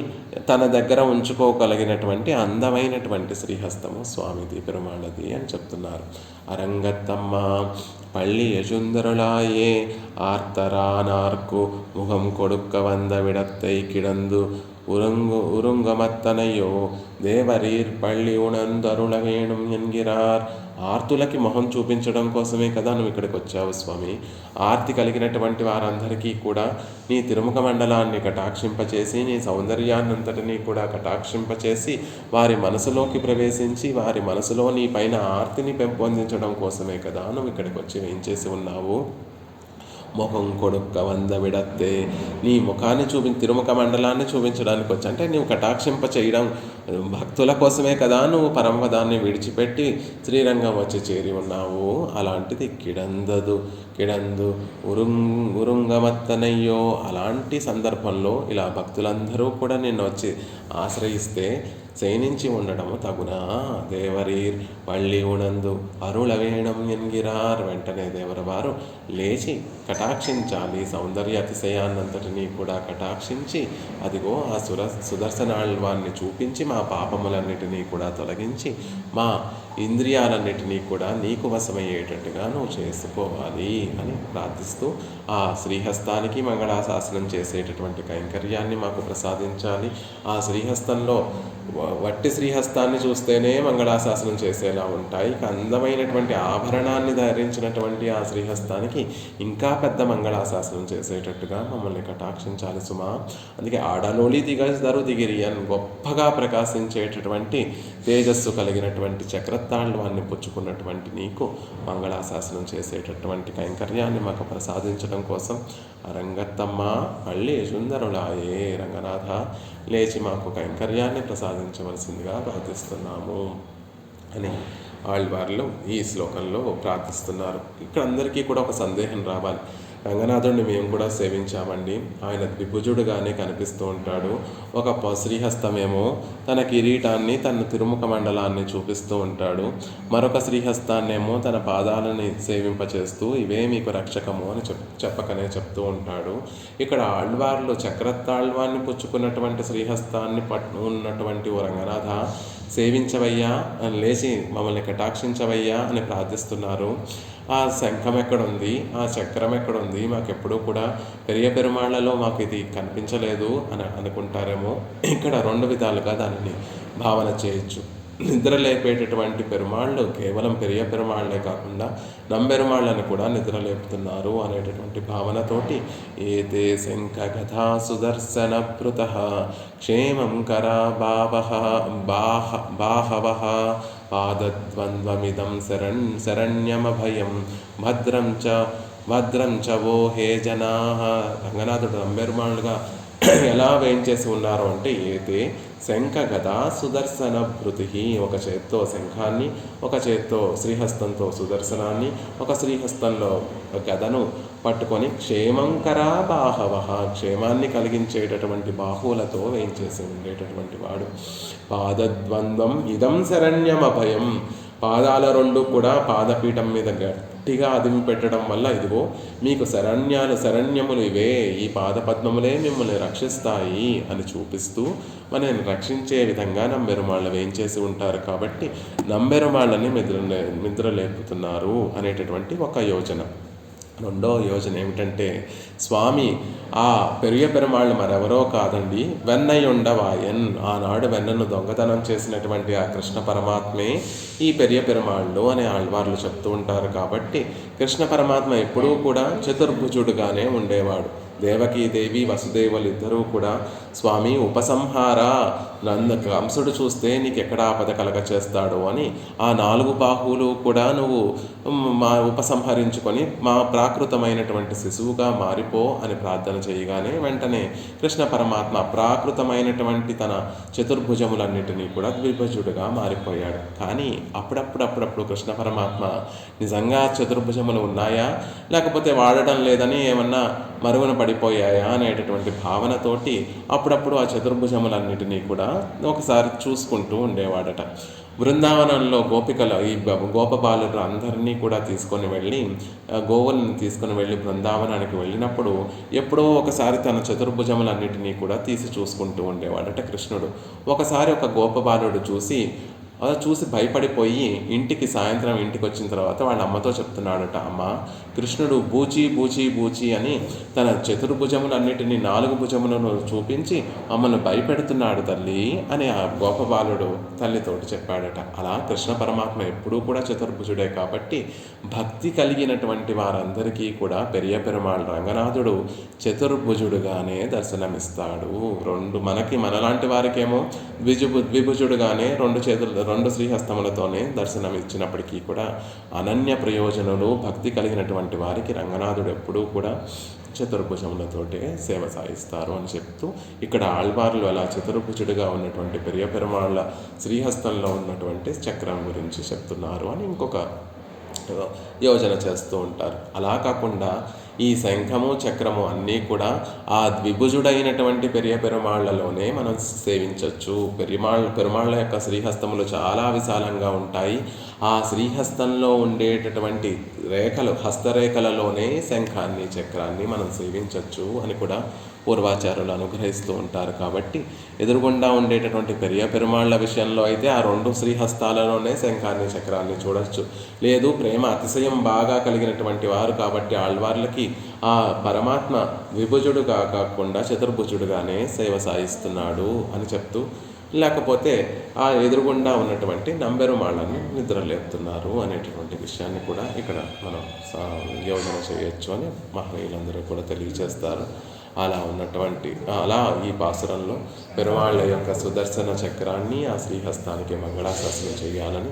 తన దగ్గర ఉంచుకోగలిగినటువంటి అందమైనటువంటి శ్రీహస్తము స్వామిది, పెరుమాళది అని చెప్తున్నారు. అరంగత్తమ్మ పళ్ళి యజుందరులాయే ఆర్తరానార్కు ముఖం కొడుక్క వంద విడత్తై కిడందు ఉరుంగమత్తనయ్యో దేవరీర్ పళ్ళి ఉణందరుల వేణుం ఎన్గిరార్. ఆర్తులకి మొహం చూపించడం కోసమే కదా నువ్వు ఇక్కడికి వచ్చావు స్వామి. ఆర్తి కలిగినటువంటి వారందరికీ కూడా నీ తిరుముఖ మండలాన్ని కటాక్షింపచేసి, నీ సౌందర్యాన్నంతటినీ కూడా కటాక్షింపచేసి, వారి మనసులోకి ప్రవేశించి వారి మనసులో నీ పైన ఆర్తిని పెంపొందించడం కోసమే కదా నువ్వు ఇక్కడికి వచ్చి వేయించేసి ఉన్నావు. ముఖం కొడుక్క వంద విడత్తే, నీ ముఖాన్ని తిరుముఖ మండలాన్ని చూపించడానికి వచ్చి, అంటే నువ్వు కటాక్షింప చేయడం భక్తుల కోసమే కదా నువ్వు పరమపదాన్ని విడిచిపెట్టి శ్రీరంగం వచ్చి చేరి ఉన్నావు. అలాంటిది కిడందు ఉరుంగమత్తనయ్యో. అలాంటి సందర్భంలో ఇలా భక్తులందరూ కూడా నిన్ను వచ్చి ఆశ్రయిస్తే శయనించి ఉండడము తగునా. దేవరీర్ పళ్ళి ఉణందు అరుళవేణం ఎన్గిరార్. వెంటనే దేవరవారు లేచి కటాక్షించాలి, సౌందర్య అతిశయాన్నంతటినీ కూడా కటాక్షించి, అదిగో ఆ సుదర్శనాళ్వాన్ని చూపించి మా పాపములన్నిటినీ కూడా తొలగించి మా ఇంద్రియాలన్నిటినీ కూడా నీకు వశమయ్యేటట్టుగా నువ్వు చేసుకోవాలి అని ప్రార్థిస్తూ ఆ శ్రీహస్తానికి మంగళాశాసనం చేసేటటువంటి కైంకర్యాన్ని మాకు ప్రసాదించాలి. ఆ శ్రీహస్తంలో వట్టి శ్రీహస్తాన్ని చూస్తేనే మంగళాశాసనం చేసేలా ఉంటాయి. అందమైనటువంటి ఆభరణాన్ని ధరించినటువంటి ఆ శ్రీహస్తానికి ఇంకా పెద్ద మంగళాశాసనం చేసేటట్టుగా మమ్మల్ని కటాక్షించాలి సుమా. అందుకే ఆడనోళి దిగిరి అని గొప్పగా ప్రకాశించేటటువంటి తేజస్సు కలిగినటువంటి చక్రతాళ్వాన్ని పుచ్చుకున్నటువంటి నీకు మంగళాశాసనం చేసేటటువంటి కైంకర్యాన్ని మాకు ప్రసాదించడం కోసం రంగత్తమ్మ పళ్ళి సుందరులాయే. రంగనాథ లేచి మాకు కైంకర్యాన్ని ప్రసాదించవలసిందిగా ప్రార్థిస్తున్నాము అని ఆళ్వార్లు ఈ శ్లోకంలో ప్రార్థిస్తున్నారు. ఇక్కడ అందరికీ కూడా ఒక సందేహం రావాలి. రంగనాథుడిని మేము కూడా సేవించామండి. ఆయన ద్విభుజుడుగానే కనిపిస్తూ ఉంటాడు. ఒక శ్రీహస్తమేమో తన కిరీటాన్ని, తన తిరుముఖ మండలాన్ని చూపిస్తూ ఉంటాడు. మరొక శ్రీహస్తాన్నేమో తన పాదాలని సేవింపచేస్తూ ఇవే మీకు రక్షకము అని చెప్పకనే చెప్తూ ఉంటాడు. ఇక్కడ ఆళ్వార్లు చక్రతాళ్వాన్ని పుచ్చుకున్నటువంటి శ్రీహస్తాన్ని ఉన్నటువంటి ఓ రంగనాథ సేవించవయ్యా అని లేచి మమ్మల్ని కటాక్షించవయ్యా అని ప్రార్థిస్తున్నారు. ఆ శంఖం ఎక్కడుంది, ఆ చక్రం ఎక్కడుంది, మాకెప్పుడూ కూడా పెరియ పెరుమాళ్లలో మాకు ఇది కనిపించలేదు అని అనుకుంటారేమో. ఇక్కడ 2 విధాలుగా దానిని భావన చేయొచ్చు. నిద్ర లేపేటటువంటి పెరుమాళ్ళు కేవలం పెరియ పెరుమాళ్లే కాకుండా నంబెరుమాళ్ళని కూడా నిద్ర లేపుతున్నారు అనేటటువంటి భావనతోటి ఏతే శంఖ గదా సుదర్శన భృత క్షేమం కరా బాహవ పాదద్వంద్వమిదం శరణ్యమభయం భద్రం చ వో హే జనా. రంగనాథుడు నంబెరుమాళ్ళుగా ఎలా వేయించేసి ఉన్నారు అంటే ఏతే శంఖ గదా సుదర్శన భృతి, ఒక చేత్తో శంఖాన్ని, ఒక చేత్తో శ్రీహస్తంతో సుదర్శనాన్ని, ఒక శ్రీహస్తంలో గదను పట్టుకొని క్షేమంకరా బాహవ, క్షేమాన్ని కలిగించేటటువంటి బాహువులతో వేయించేసి ఉండేటటువంటి వాడు. పాదద్వంద్వం ఇదం శరణ్యమభయం, పాదాల 2 కూడా పాదపీఠం మీద గట్టిగా అదిమి పెట్టడం వల్ల ఇదిగో మీకు శరణ్యములు ఇవే, ఈ పాదపద్మములే మిమ్మల్ని రక్షిస్తాయి అని చూపిస్తూ మనల్ని రక్షించే విధంగా నంబెరుమాళ్ళు వేయించేసి ఉంటారు. కాబట్టి నంబెరుమాళ్ళని నిద్ర లేపుతున్నారు అనేటటువంటి ఒక యోచన. రెండో యోజన ఏమిటంటే స్వామి ఆ పెరియ పెరుమాళ్ళు మరెవరో కాదండి, వెన్నయుండవాయన్, ఆనాడు వెన్నను దొంగతనం చేసినటువంటి ఆ కృష్ణ పరమాత్మే ఈ పెరియ పెరుమాళ్ళు అని ఆళ్వార్లు చెప్తూ ఉంటారు. కాబట్టి కృష్ణ పరమాత్మ ఎప్పుడూ కూడా చతుర్భుజుడుగానే ఉండేవాడు. దేవకీదేవి వసుదేవులు ఇద్దరూ కూడా స్వామి ఉపసంహార, కంసుడు చూస్తే నీకు ఎక్కడ ఆపద కలగ చేస్తాడు అని ఆ 4 బాహువులు కూడా నువ్వు మా ఉపసంహరించుకొని మా ప్రాకృతమైనటువంటి శిశువుగా మారిపో అని ప్రార్థన చేయగానే వెంటనే కృష్ణ పరమాత్మ ప్రాకృతమైనటువంటి తన చతుర్భుజములన్నిటినీ కూడా ద్విభుజుడుగా మారిపోయాడు. కానీ అప్పుడప్పుడు కృష్ణ పరమాత్మ నిజంగా చతుర్భుజములు ఉన్నాయా లేకపోతే వాడడం లేదని ఏమన్నా మరుగున పడిపోయాయా అనేటటువంటి భావనతోటి అప్పుడప్పుడు ఆ చతుర్భుజములన్నిటినీ కూడా ఒకసారి చూసుకుంటూ ఉండేవాడట. బృందావనంలో గోపికలు, ఈ గోపబాలురు అందరినీ కూడా తీసుకొని వెళ్ళి, గోవులను తీసుకొని వెళ్ళి బృందావనానికి వెళ్ళినప్పుడు ఎప్పుడో ఒకసారి తన చతుర్భుజములన్నిటినీ కూడా తీసి చూసుకుంటూ ఉండేవాడట కృష్ణుడు. ఒకసారి ఒక గోపబాలుడు చూసి భయపడిపోయి సాయంత్రం ఇంటికి వచ్చిన తర్వాత వాళ్ళ అమ్మతో చెప్తున్నాడట, అమ్మ కృష్ణుడు బూచి అని తన చతుర్భుజములన్నిటినీ 4 భుజములను చూపించి అమ్మను భయపెడుతున్నాడు తల్లి అని ఆ గోపబాలుడు తల్లితోటి చెప్పాడట. అలా కృష్ణ పరమాత్మ ఎప్పుడూ కూడా చతుర్భుజుడే. కాబట్టి భక్తి కలిగినటువంటి వారందరికీ కూడా పెరియ పెరుమాళ్ రంగనాథుడు చతుర్భుజుడుగానే దర్శనమిస్తాడు. మనలాంటి వారికేమో ద్విభుజుడుగానే 2 శ్రీహస్తములతోనే దర్శనం ఇచ్చినప్పటికీ కూడా అనన్య ప్రయోజనులు భక్తి కలిగినటువంటి వారికి రంగనాథుడు ఎప్పుడూ కూడా చతుర్భుజములతోటే సేవ సాగిస్తారు అని చెప్తూ ఇక్కడ ఆళ్వార్లు అలా చతుర్భుజుడిగా ఉన్నటువంటి పెరియ పెరుమాళ్ళ శ్రీహస్తంలో ఉన్నటువంటి చక్రం గురించి చెప్తున్నారు అని ఇంకొక యోజన చేస్తూ ఉంటారు. అలా కాకుండా ఈ శంఖము చక్రము అన్నీ కూడా ఆ ద్విభుజుడైనటువంటి పెరియ పెరుమాళ్లలోనే మనం సేవించవచ్చు. పెరుమాళ్ళ యొక్క శ్రీహస్తములు చాలా విశాలంగా ఉంటాయి. ఆ శ్రీహస్తంలో ఉండేటటువంటి హస్తరేఖలలోనే శంఖాన్ని చక్రాన్ని మనం సేవించవచ్చు అని కూడా పూర్వాచారులు అనుగ్రహిస్తూ ఉంటారు. కాబట్టి ఎదురుగుండా ఉండేటటువంటి పెరియ పెరుమాళ్ల విషయంలో అయితే ఆ 2 శ్రీహస్తాలలోనే శంఖాన్ని చక్రాన్ని చూడవచ్చు. లేదు ప్రేమ అతిశయం బాగా కలిగినటువంటి వారు కాబట్టి ఆళ్వార్లకి ఆ పరమాత్మ ద్విభుజుడుగా కాకుండా చతుర్భుజుడుగానే సేవ సాగిస్తున్నాడు అని చెప్తూ, లేకపోతే ఆ ఎదురుగుండా ఉన్నటువంటి నంబెరుమాళ్ళని నిద్రలేపుతున్నారు అనేటటువంటి విషయాన్ని కూడా ఇక్కడ మనం యోజన చేయొచ్చు అని మహనీయులందరూ కూడా తెలియజేస్తారు. అలా ఈ పాసురంలో పెరుమాళ్ళ యొక్క సుదర్శన చక్రాన్ని ఆ శ్రీహస్తానికి మంగళాశాసనం చేయాలని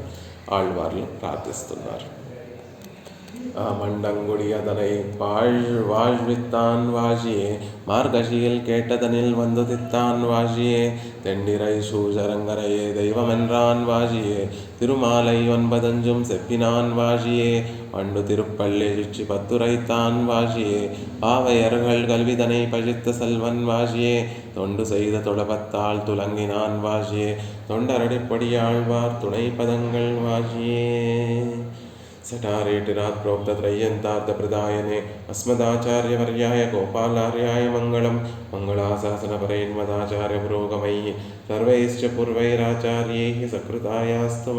ఆళ్వార్లు ప్రార్థిస్తున్నారు. மண்டங்குடி அதனை வாழ்வித்தான் வாழியே மார்கழியில் கேட்டதனில் வந்து தித்தான் வாழியே தெண்டிரை சூழரங்கரையே தெய்வமென்றான் வாழியே திருமாலை 9 செப்பினான் வாழியே பண்டு திருப்பள்ளி சுற்றி பத்துரைத்தான் வாழியே பாவையர்கள் கல்விதனை பழித்த செல்வன் வாழியே தொண்டு செய்த தொழபத்தால் துலங்கினான் வாழியே தொண்டரடிப்படியாழ்வார் துணை பதங்கள் வாழியே सटारेटिरात् प्रोक्तत्रय्यन्तार्थप्रदायने अस्मदाचार्यवर्याय गोपालार्याय मङ्गलं मङ्गलाशासनपरैन्मदाचार्यपुरोगमैः सर्वैश्च पूर्वैराचार्यैः सकृतायास्तु